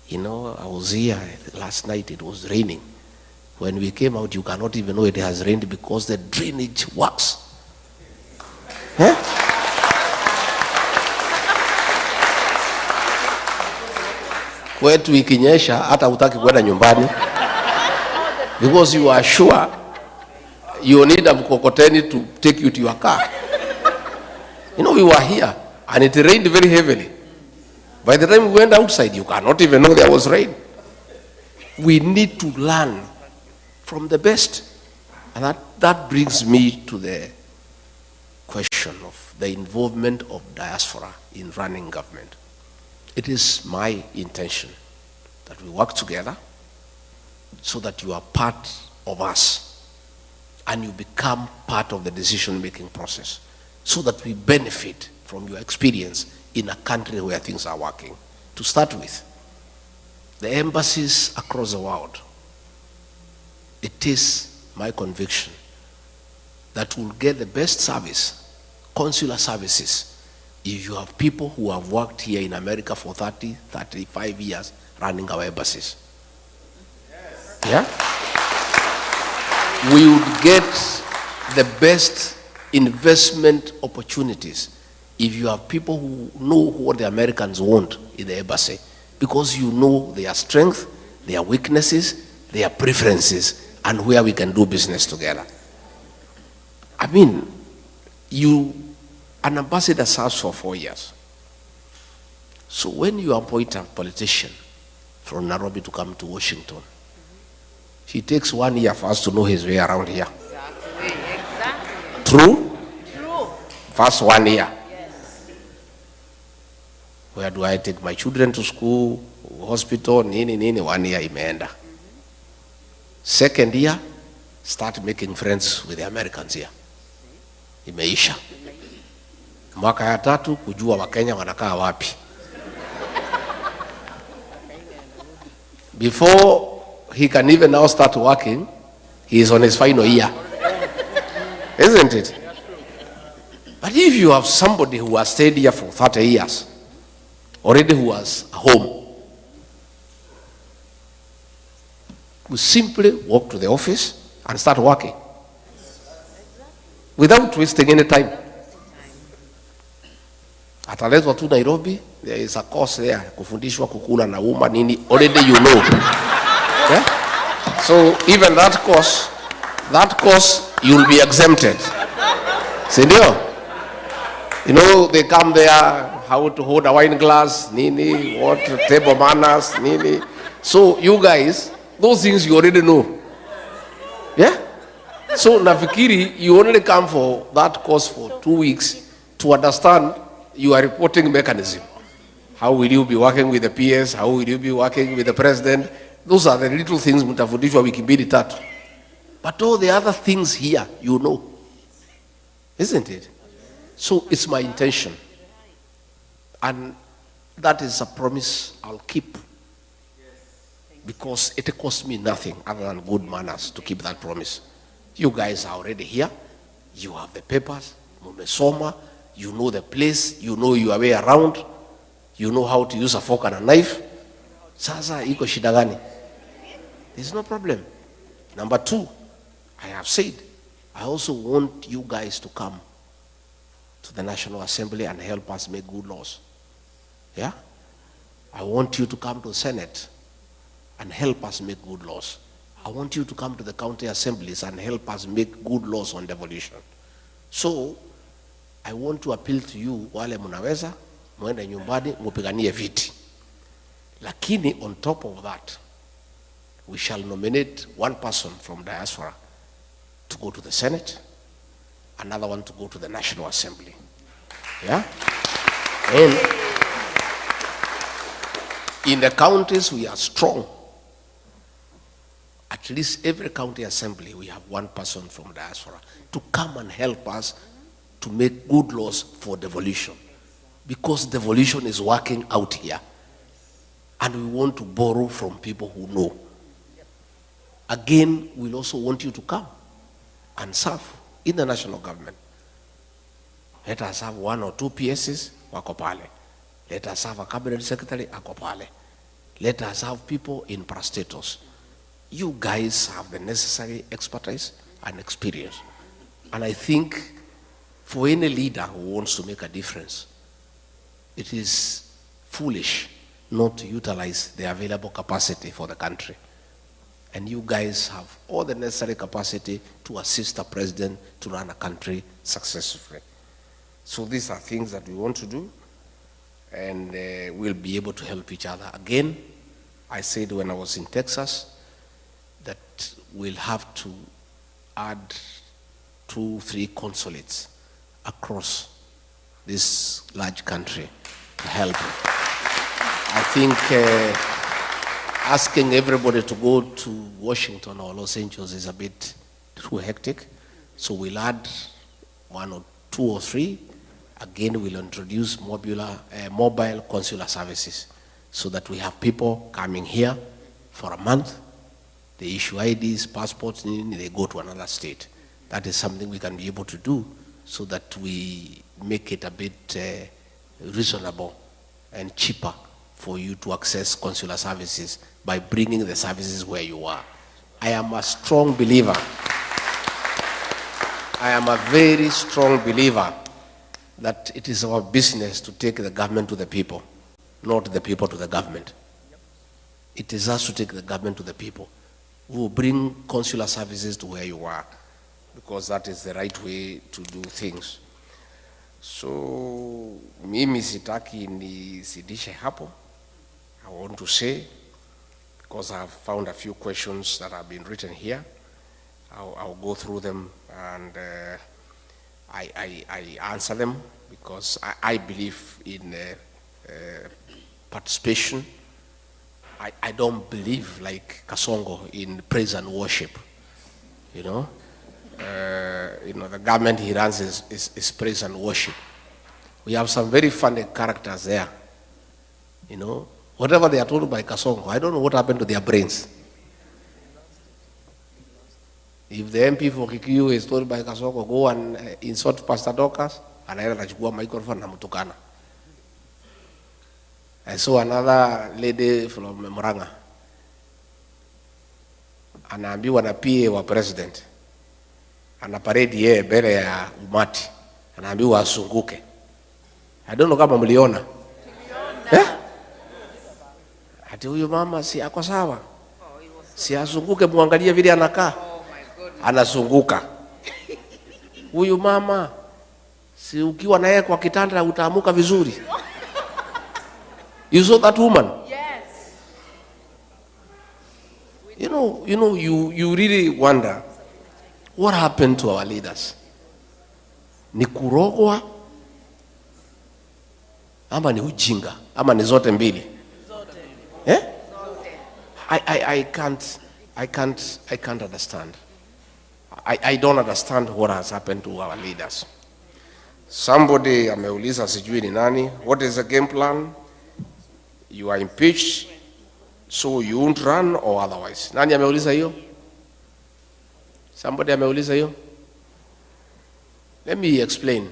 You know, I was here last night, it was raining. When we came out, you cannot even know it has rained because the drainage works. Huh? Kwetu ikinyesha hata hutaki kwenda nyumbani, because you are sure you need a mkokoteni to take you to your car. You know, we were here and it rained very heavily. By the time we went outside, you cannot even know there was rain. We need to learn from the best. And that brings me to the question of the involvement of diaspora in running government. It is my intention that we work together so that you are part of us and you become part of the decision-making process, so that we benefit from your experience in a country where things are working. To start with, the embassies across the world, it is my conviction that we'll get the best service, consular services, if you have people who have worked here in America for 30, 35 years running our embassies. Yeah? We would get the best investment opportunities if you have people who know what the Americans want in the embassy, because you know their strength, their weaknesses, their preferences, and where we can do business together. I mean, an ambassador serves for 4 years. So when you appoint a politician from Nairobi to come to Washington, he takes 1 year for us to know his way around here. Exactly. True? True. First 1 year. Yes. Where do I take my children to school, hospital, nini, 1 year imeenda. Second year, start making friends with the Americans here. Imeisha. Mwaka ya tatu, kujua Wakenya wanakaa wapi. Before he can even now start working, he is on his final year. Isn't it? But if you have somebody who has stayed here for 30 years, already who has a home, we simply walk to the office and start working without wasting any time. Ataletwa tu Nairobi, there is a course there, kufundishwa kukula na uma nini, already you know. Okay? So even that course you'll be exempted. Sindio? You know, they come there, how to hold a wine glass, nini, what, table manners, nini. So you guys, those things you already know. Yeah? So nafikiri, you only come for that course for 2 weeks to understand your reporting mechanism. How will you be working with the PS? How will you be working with the president? Those are the little things mtafundishwa wiki mbili tatu. But all the other things here, you know. Isn't it? So it's my intention. And that is a promise I'll keep. Because it costs me nothing other than good manners to keep that promise. You guys are already here. You have the papers. Mumesoma. You know the place, you know your way around, you know how to use a fork and a knife. Sasa iko shida gani? There's no problem. Number 2, I have said, I also want you guys to come to the National Assembly and help us make good laws. Yeah? I want you to come to the Senate and help us make good laws. I want you to come to the county assemblies and help us make good laws on devolution. So, I want to appeal to you, wale munaweza, muende nyumbani, mupiganie viti. Lakini on top of that, we shall nominate one person from diaspora to go to the Senate, another one to go to the National Assembly. Yeah? And in the counties we are strong. At least every county assembly we have one person from diaspora to come and help us to make good laws for devolution. Because devolution is working out here. And we want to borrow from people who know. Again, we'll also want you to come and serve in the national government. Let us have 1 or 2 PSs, wako pale. Let us have a cabinet secretary, ako pale. Let us have people in parastatus. You guys have the necessary expertise and experience. And I think for any leader who wants to make a difference, it is foolish not to utilize the available capacity for the country. And you guys have all the necessary capacity to assist the president to run a country successfully. So these are things that we want to do, and we'll be able to help each other. Again, I said when I was in Texas that we'll have to add 2, 3 consulates across this large country to help. I think asking everybody to go to Washington or Los Angeles is a bit too hectic. So we'll add 1 or 2 or 3. Again, we'll introduce mobile consular services so that we have people coming here for a month. They issue IDs, passports, they go to another state. That is something we can be able to do so that we make it a bit reasonable and cheaper for you to access consular services by bringing the services where you are. I am a strong believer. I am a very strong believer that it is our business to take the government to the people, not the people to the government. It is us to take the government to the people. We will bring consular services to where you are, because that is the right way to do things. So, mimi sitaki nizidishe hapo. I want to say, because I have found a few questions that have been written here, I'll go through them and I answer them, because I believe in participation. I don't believe, like Kasongo, in praise and worship. You know, the government he runs is praise and worship. We have some very funny characters there. You know, whatever they are told by Kasongo, I don't know what happened to their brains. If the MP for Kikuyu is told by Kasongo, go and insult Pastor Dorcas, anaenda anachukua microphone na mtukana. I saw another lady from Murang'a, anaambiwa na PA wa president, anaparedi yeye mbele ya umati, anaambiwa asunguke. I don't know kama mliona. Ati huyu mama si ako sawa, si asunguke, muangalie vile anakaa, anasunguka. Huyu mama si ukiwa na yeye kwa kitanda utaamuka vizuri. You saw that woman? Yes. You really wonder what happened to our leaders. Ni kurogwa ama ni ujinga ama ni zote mbili? Zote. Eh? Zote. I can't understand. I don't understand what has happened to our leaders. Somebody ameuliza sijui ni nani, what is the game plan? You are impeached, so you won't run or otherwise. Nani ameuliza hiyo? Somebody ameuliza hiyo? Let me explain.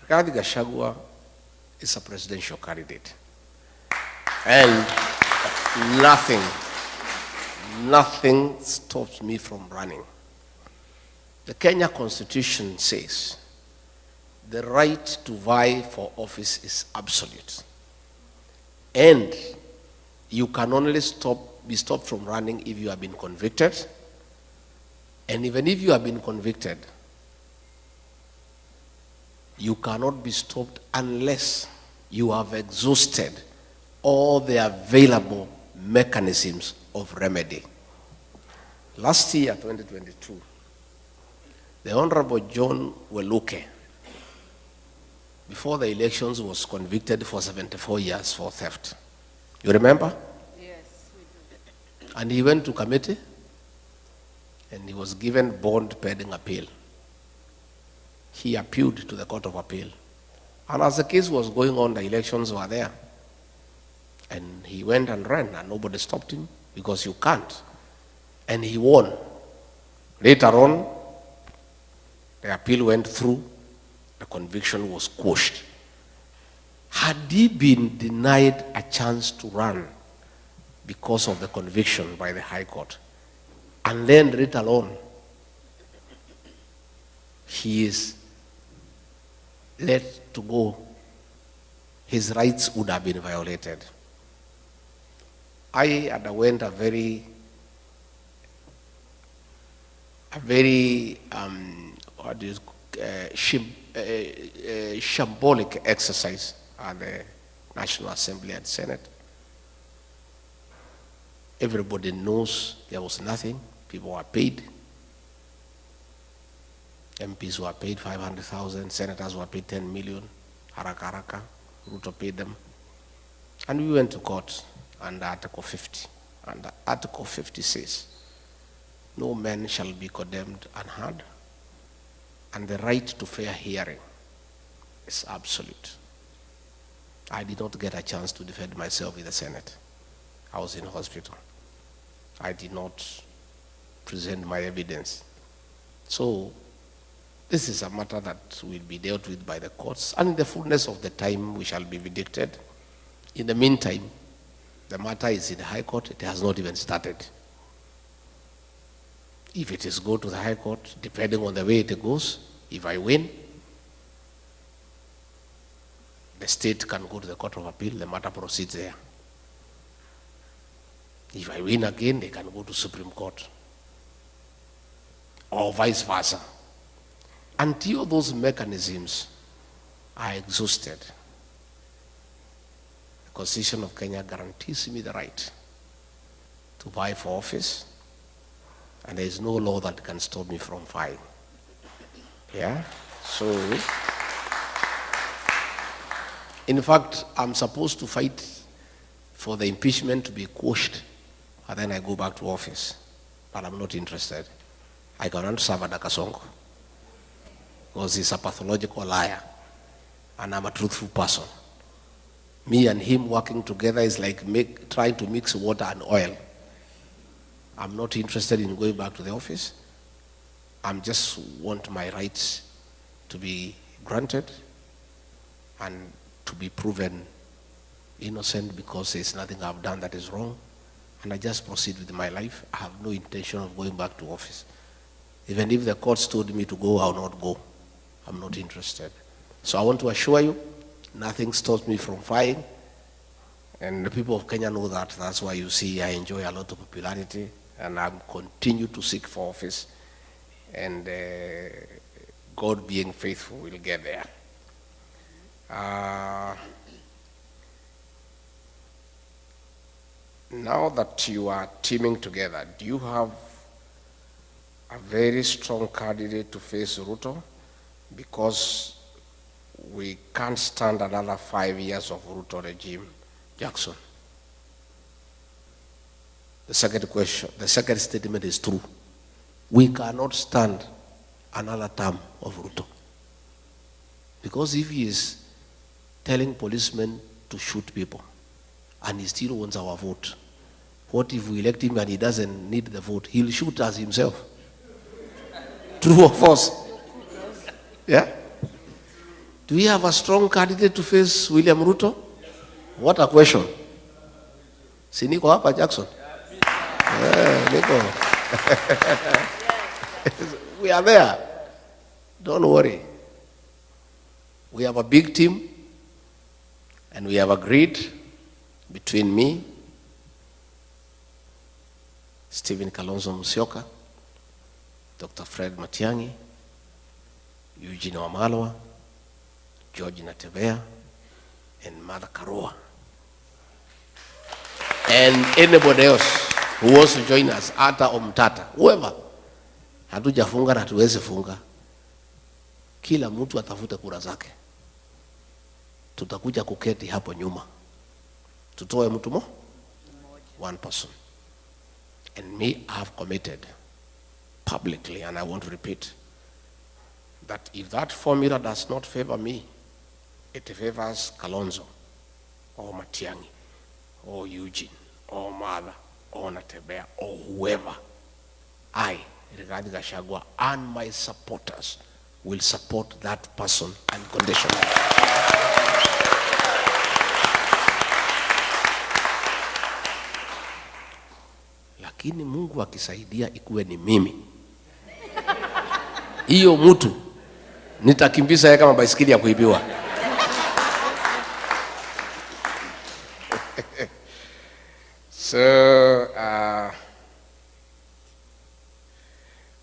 Gachagua is a presidential candidate. And nothing stops me from running. The Kenya Constitution says the right to vie for office is absolute. And you can only be stopped from running if you have been convicted. And even if you have been convicted, you cannot be stopped unless you have exhausted all the available mechanisms of remedy. Last year, 2022, the Honorable John Weluke, before the elections, was convicted for 74 years for theft. You remember? Yes, we do. And he went to committee, and he was given bond pending appeal. He appealed to the Court of Appeal. And as the case was going on, the elections were there. And he went and ran, and nobody stopped him, because you can't. And he won. Later on, the appeal went through, the conviction was quashed. Had he been denied a chance to run because of the conviction by the High Court, and then let alone he is let to go, his rights would have been violated. I underwent a very shambolic exercise at the National Assembly and Senate. Everybody knows there was nothing. People were paid. MPs were paid 500,000. Senators were paid 10 million. Haraka. Ruto paid them. And we went to court under Article 50. And Article 50 says, no man shall be condemned unheard, and the right to fair hearing is absolute. I did not get a chance to defend myself in the Senate. I was in hospital. I did not present my evidence. So this is a matter that will be dealt with by the courts, and in the fullness of the time we shall be vindicated. In the meantime, the matter is in the High Court. It has not even started. If it is go to the High Court, depending on the way it goes, if I win, the state can go to the Court of Appeal, the matter proceeds there. If I win again, they can go to Supreme Court, or vice versa. Until those mechanisms are exhausted, the Constitution of Kenya guarantees me the right to vie for office, and there is no law that can stop me from vying. Yeah? So, in fact, I'm supposed to fight for the impeachment to be quashed, and then I go back to office. But I'm not interested. I cannot serve under Kasongo, because he's a pathological liar, and I'm a truthful person. Me and him working together is like trying to mix water and oil. I'm not interested in going back to the office. I just want my rights to be granted and to be proven innocent, because there's nothing I've done that is wrong. And I just proceed with my life. I have no intention of going back to office. Even if the courts told me to go, I will not go. I'm not interested. So I want to assure you, nothing stops me from fighting. And the people of Kenya know that. That's why you see I enjoy a lot of popularity, and I continue to seek for office. And God being faithful, will get there. Now that you are teaming together, do you have a very strong candidate to face Ruto? Because we can't stand another 5 years of Ruto regime. Jackson. The second statement is true. We cannot stand another term of Ruto. Because if he is telling policemen to shoot people, and he still wants our vote, what if we elect him and he doesn't need the vote? He'll shoot us himself. True or false? Yeah? Do we have a strong candidate to face William Ruto? What a question. Si niko hapa Jackson? Yeah, niko. We are there. Don't worry. We have a big team, and we have agreed between me, Stephen Kalonzo Musyoka, Dr. Fred Matiang'i, Eugene Wamalwa, George Natebea, and Mother Karua. And anybody else who wants to join us, Ata or Mtata, whoever. Hatujafunga na hatuwezi funga. Kila mtu atafute kura zake. Tutakuja kuketi hapo nyuma. Tutoe mtu mo? One person. And me, I have committed publicly, and I want to repeat, that if that formula does not favor me, it favors Kalonzo, or Matiang'i, or Eugene, or Mother, or Natebea, or whoever, I, regarding Gachagua, and my supporters will support that person unconditionally. Lakini Mungu akisaidia ikuwe ni mimi, hiyo mtu nitakimbiza yeye kama baisikeli ya kuibiwa. So,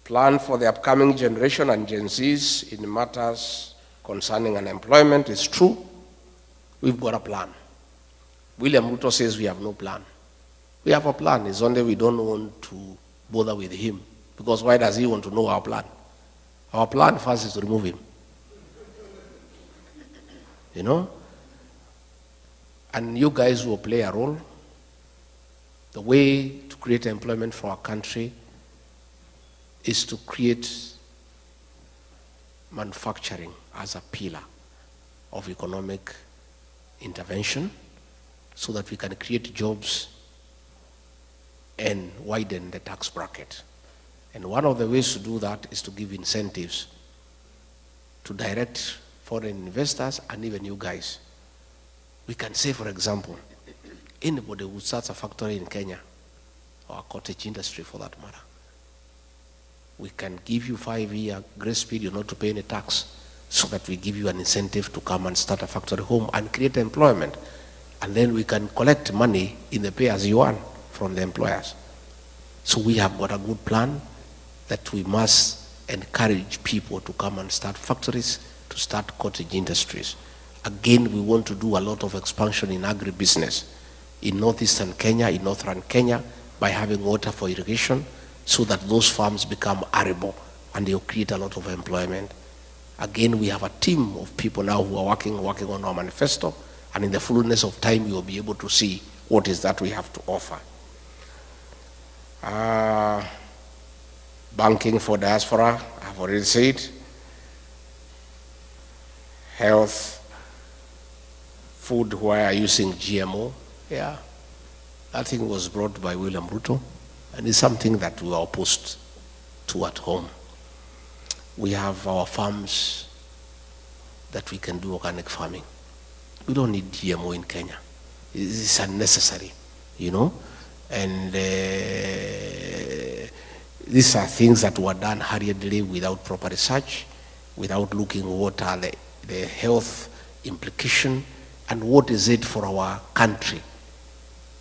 plan for the upcoming generation and Gen Zs in matters concerning unemployment is true. We've got a plan. William Ruto says we have no plan. We have a plan. It's only we don't want to bother with him. Because why does he want to know our plan? Our plan first is to remove him. You know? And you guys will play a role. The way to create employment for our country is to create manufacturing as a pillar of economic intervention so that we can create jobs and widen the tax bracket. And one of the ways to do that is to give incentives to direct foreign investors and even you guys. We can say, for example, anybody who starts a factory in Kenya, or a cottage industry for that matter, we can give you 5-year grace period not to pay any tax so that we give you an incentive to come and start a factory home and create employment. And then we can collect money in the pay-as-you-earn from the employers. So we have got a good plan that we must encourage people to come and start factories, to start cottage industries. Again, we want to do a lot of expansion in agribusiness in northeastern Kenya, in northern Kenya, by having water for irrigation so that those farms become arable and they'll create a lot of employment. Again, we have a team of people now who are working on our manifesto, and in the fullness of time, you will be able to see what is that we have to offer. Banking for diaspora, I've already said. Health, food where using GMO, yeah. That thing was brought by William Ruto, and it's something that we are opposed to at home. We have our farms that we can do organic farming. We don't need GMO in Kenya. It's unnecessary, you know. And these are things that were done hurriedly without proper research, without looking what are the health implication and what is it for our country.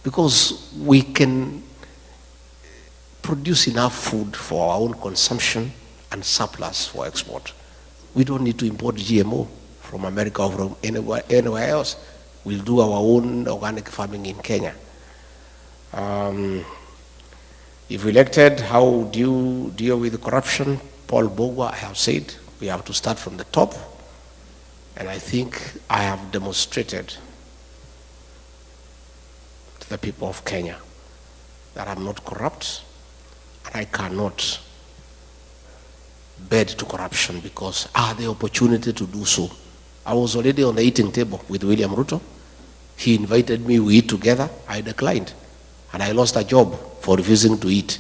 Because we can produce enough food for our own consumption and surplus for export. We don't need to import GMO from America or from anywhere else. We'll do our own organic farming in Kenya. If elected, how do you deal with corruption? Paul Bogwa, I have said, we have to start from the top. And I think I have demonstrated to the people of Kenya that I'm not corrupt, and I cannot bed to corruption because I had the opportunity to do so. I was already on the eating table with William Ruto. He invited me, we eat together. I declined, and I lost a job for refusing to eat.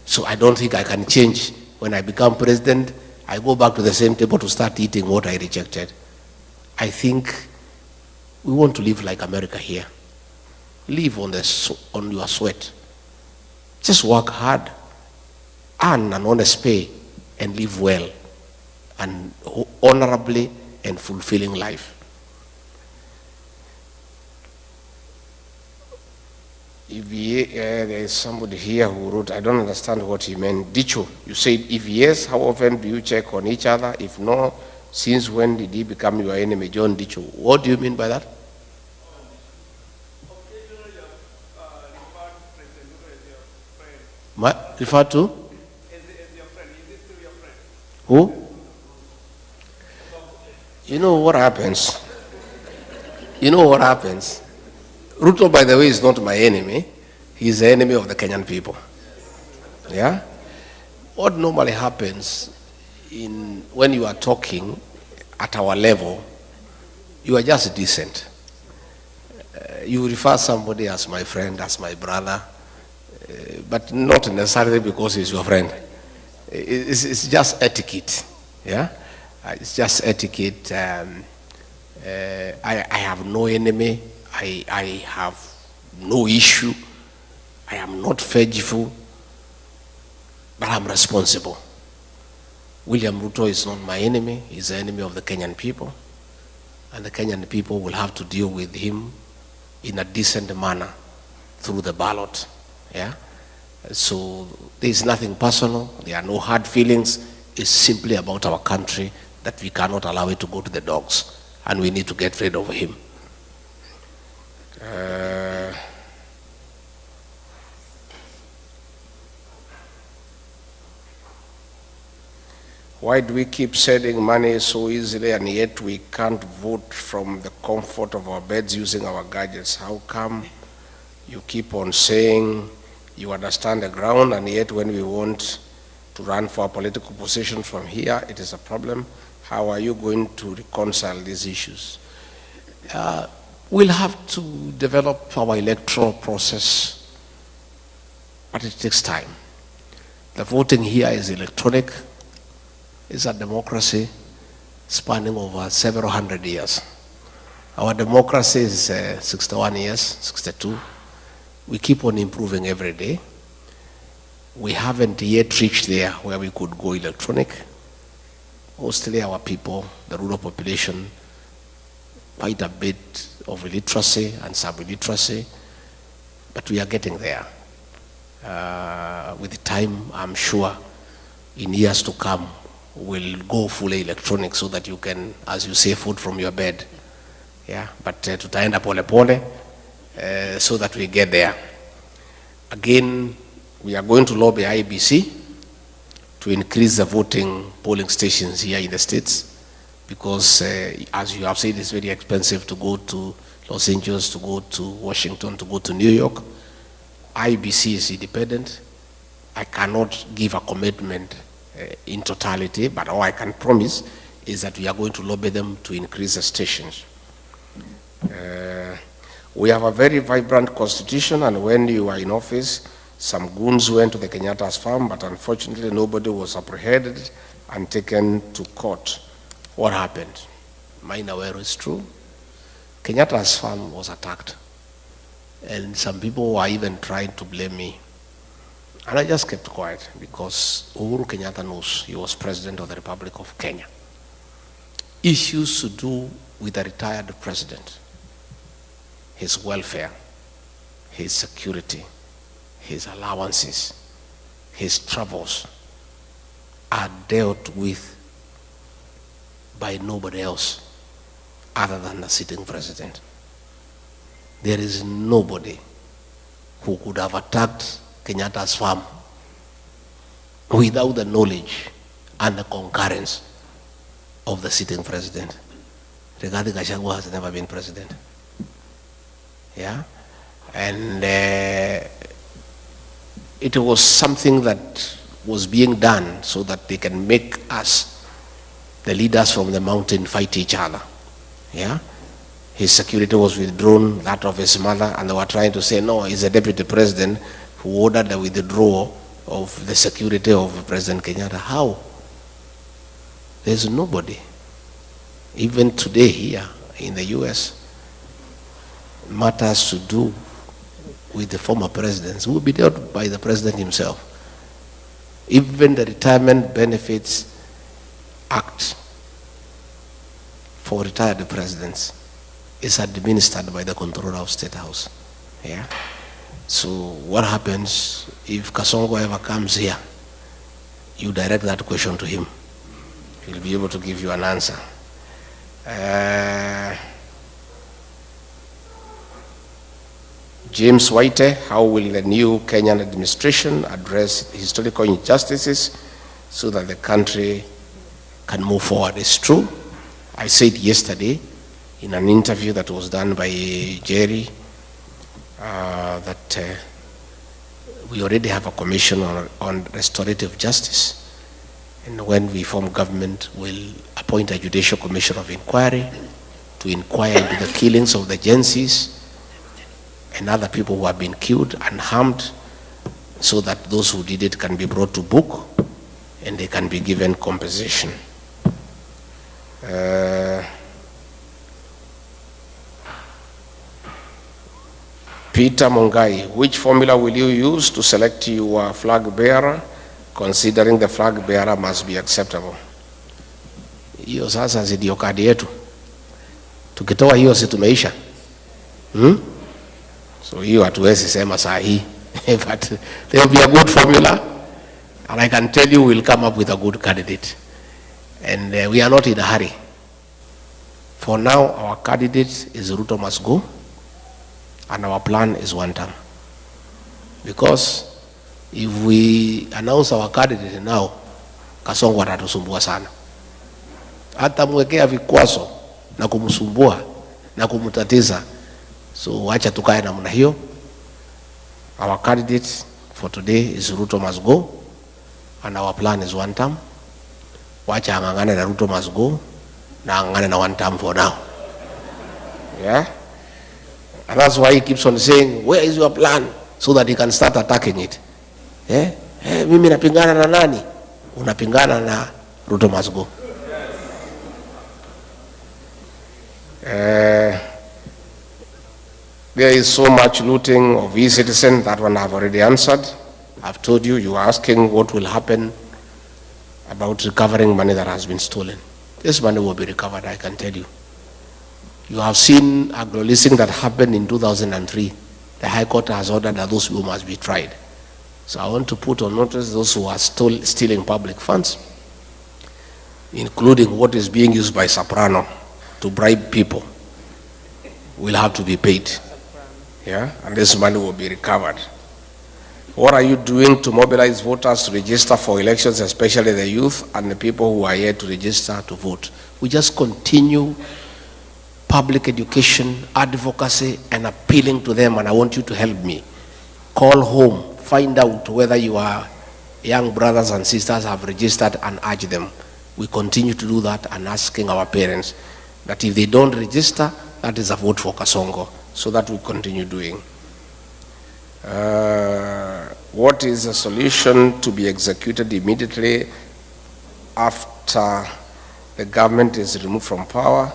So I don't think I can change. When I become president, I go back to the same table to start eating what I rejected. I think we want to live like America here. Live on your sweat. Just work hard earn an honest pay and live well and honorably and fulfilling life. There is somebody here who wrote, I don't understand what he meant. Dicho, you said, if yes, how often do you check on each other? If no, since when did he become your enemy? John Dicho. What do you mean by that? Refer to? As your friend. Is this still your friend? Who? You know what happens? You know what happens? Ruto, by the way, is not my enemy. He's the enemy of the Kenyan people. Yeah? What normally happens when you are talking at our level, you are just decent. You refer somebody as my friend, as my brother, but not necessarily because he's your friend. It's just etiquette. Yeah? It's just etiquette. I have no enemy. I have no issue. I am not vengeful, but I'm responsible. William Ruto is not my enemy. He's the enemy of the Kenyan people. And the Kenyan people will have to deal with him in a decent manner through the ballot. Yeah? So there is nothing personal. There are no hard feelings. It's simply about our country that we cannot allow it to go to the dogs. And we need to get rid of him. Why do we keep sending money so easily and yet we can't vote from the comfort of our beds using our gadgets? How come you keep on saying you understand the ground and yet when we want to run for a political position from here, it is a problem? How are you going to reconcile these issues? We'll have to develop our electoral process, but it takes time. The voting here is electronic. It's a democracy spanning over several hundred years. Our democracy is 61 years, 62. We keep on improving every day. We haven't yet reached there where we could go electronic. Mostly our people, the rural population, quite a bit of illiteracy and sub-illiteracy, but we are getting there. With the time, I'm sure, in years to come, we'll go fully electronic so that you can, as you say, vote from your bed. Yeah, but tutaenda pole pole so that we get there. Again, we are going to lobby IBC to increase the voting polling stations here in the states, because as you have said, it's very expensive to go to Los Angeles, to go to Washington, to go to New York. IBC is independent. I cannot give a commitment in totality, but all I can promise is that we are going to lobby them to increase the stations. We have a very vibrant constitution, and when you were in office, some goons went to the Kenyatta's farm, but unfortunately nobody was apprehended and taken to court. What happened? Mainawero is true. Kenyatta's farm was attacked, and some people were even trying to blame me. And I just kept quiet because Uhuru Kenyatta knows he was president of the Republic of Kenya. Issues to do with a retired president, his welfare, his security, his allowances, his travels are dealt with by nobody else other than the sitting president. There is nobody who could have attacked Kenyatta's farm without the knowledge and the concurrence of the sitting president. Regarding Gachagua has never been president. Yeah? And it was something that was being done so that they can make us, the leaders from the mountain, fight each other. Yeah? His security was withdrawn, that of his mother, and they were trying to say, no, he's a deputy president who ordered the withdrawal of the security of President Kenyatta. How? There's nobody. Even today here in the US, matters to do with the former presidents will be dealt by the president himself. Even the Retirement Benefits Act for retired presidents is administered by the controller of State House. Yeah. So what happens if Kasongo ever comes here? You direct that question to him. He'll be able to give you an answer. James Waite, how will the new Kenyan administration address historical injustices so that the country can move forward? It's true. I said yesterday in an interview that was done by Jerry that we already have a commission on restorative justice. And when we form government, we'll appoint a judicial commission of inquiry to inquire into the killings of the Gen Zs and other people who have been killed and harmed, so that those who did it can be brought to book and they can be given compensation. Peter Mongai, which formula will you use to select your flag bearer, considering the flag bearer must be acceptable? Hiyo sasa ndio kadi yetu. Tukitoa hiyo si tumeisha. So hiyo hatuwezi sema saa hii. But there will be a good formula, and I can tell you we'll come up with a good candidate. And we are not in a hurry. For now, our candidate is Ruto must go, and our plan is one term. Because if we announce our candidate now, Kasongo atatusumbua sana. Hata mwekea vikwazo na kumsumbua na kumtatiza. So wacha tukae namna hiyo. Our candidate for today is Ruto must go, and our plan is one term. Wacha angangane na Ruto must go, na angangane na one term for now. Yeah? And that's why he keeps on saying, where is your plan? So that he can start attacking it. Yeah? Mimi napingana na nani? Unapingana na Ruto must go. There is so much looting of e-citizens. That one I've already answered. I've told you, you are asking what will happen about recovering money that has been stolen. This money will be recovered, I can tell you. You have seen a listing that happened in 2003. The High Court has ordered that those people must be tried. So I want to put on notice those who are still stealing public funds, including what is being used by Soprano to bribe people, will have to be paid. Yeah, and this money will be recovered. What are you doing to mobilize voters to register for elections, especially the youth and the people who are here to register to vote? We just continue public education, advocacy, and appealing to them, and I want you to help me. Call home, find out whether your young brothers and sisters have registered, and urge them. We continue to do that, and asking our parents that if they don't register, that is a vote for Kasongo. So that we continue doing. What is a solution to be executed immediately after the government is removed from power,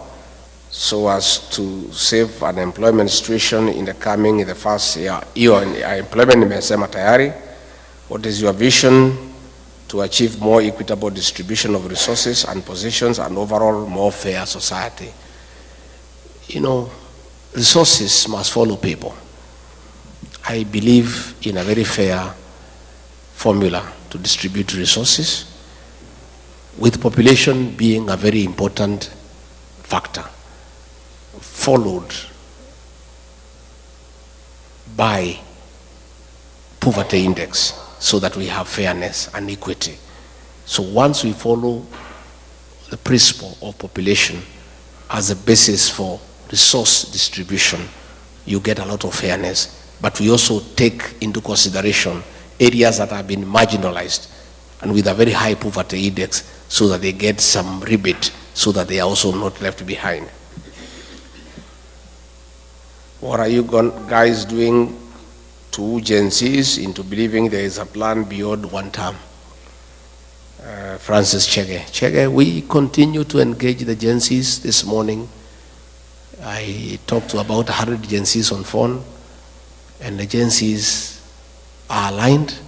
so as to save unemployment situation in the first year? Employment imesema tayari. What is your vision to achieve more equitable distribution of resources and positions and overall more fair society? You know, resources must follow people. I believe in a very fair formula to distribute resources, with population being a very important factor, followed by poverty index, so that we have fairness and equity. So once we follow the principle of population as a basis for resource distribution, you get a lot of fairness. But we also take into consideration areas that have been marginalized and with a very high poverty index, so that they get some rebate, so that they are also not left behind. What are you guys doing to Gen Zs into believing there is a plan beyond one term? Francis Chege, we continue to engage the Gen Zs. This morning, I talked to about 100 Gen Zs on phone, and the Gen Zs are aligned.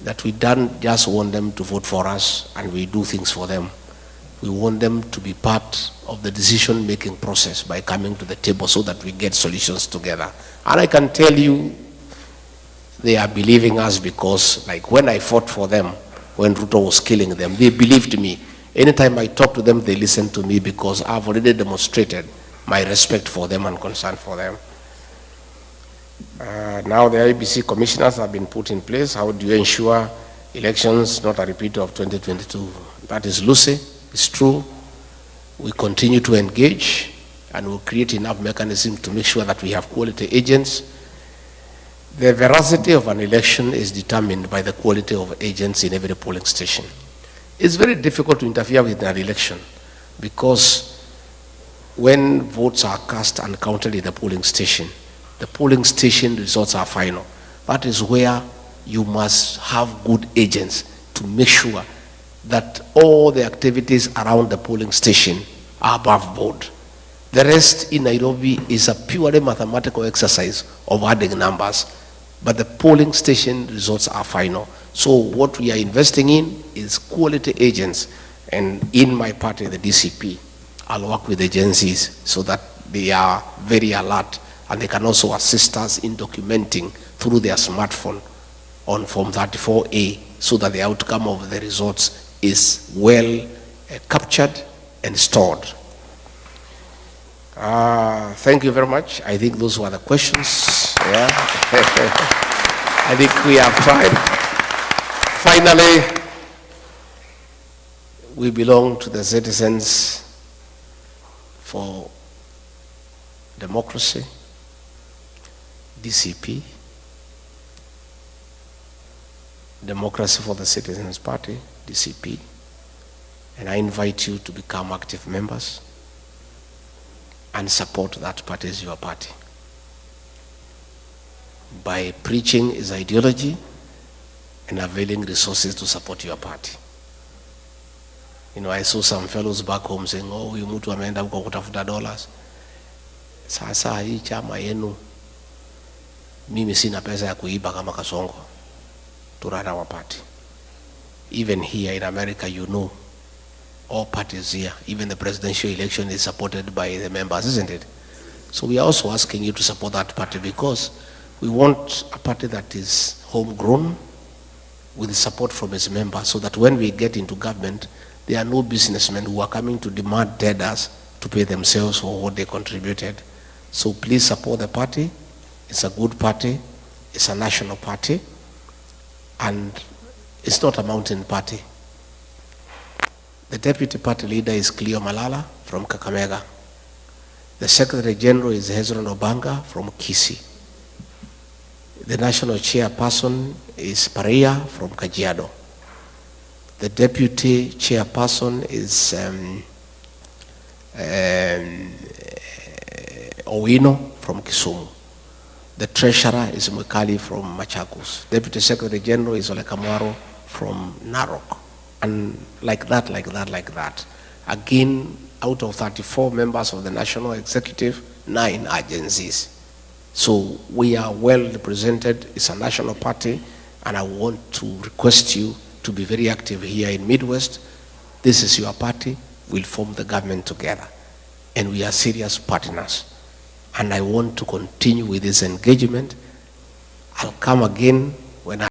that we don't just want them to vote for us and we do things for them. We want them to be part of the decision-making process by coming to the table so that we get solutions together. And I can tell you, they are believing us because, like when I fought for them, when Ruto was killing them, they believed me. Anytime I talk to them, they listen to me because I've already demonstrated my respect for them and concern for them. Now the IBC commissioners have been put in place. How do you ensure elections not a repeat of 2022? That is Lucy. It's true. We continue to engage and we'll create enough mechanism to make sure that we have quality agents. The veracity of an election is determined by the quality of agents in every polling station. It's very difficult to interfere with an election because when votes are cast and counted in the polling station results are final. That is where you must have good agents to make sure that all the activities around the polling station are above board. The rest in Nairobi is a purely mathematical exercise of adding numbers, but the polling station results are final. So what we are investing in is quality agents, and in my party, the DCP, I'll work with agencies so that they are very alert and they can also assist us in documenting through their smartphone on Form 34A so that the outcome of the results is well captured and stored. Thank you very much. I think those were the questions. Yeah. I think we have tried. Finally, we belong to the Citizens for Democracy, DCP, Democracy for the Citizens Party, DCP, and I invite you to become active members and support that party as your party by preaching its ideology and availing resources to support your party. You know, I saw some fellows back home saying, oh, huyu mtu ameenda huko kutafuta dollars. Sasa hii chama yenu, mimi sina pesa ya kuiba kama Kasongo to run our party. Even here in America, you know, all parties here, even the presidential election is supported by the members, isn't it? So we are also asking you to support that party because we want a party that is homegrown with support from its members so that when we get into government, there are no businessmen who are coming to demand tenders to pay themselves for what they contributed. So please support the party. It's a good party. It's a national party. And it's not a mountain party. The deputy party leader is Cleo Malala from Kakamega. The secretary general is Hezron Obanga from Kisii. The national chairperson is Paria from Kajiado. The deputy chairperson is Owino from Kisumu. The treasurer is Mwekali from Machakos. Deputy secretary general is Ole Kamwaro from Narok. And like that. Again, out of 34 members of the national executive, 9 agencies. So we are well represented. It's a national party, and I want to request you to be very active here in Midwest. This is your party. We'll form the government together, and we are serious partners. And I want to continue with this engagement. I'll come again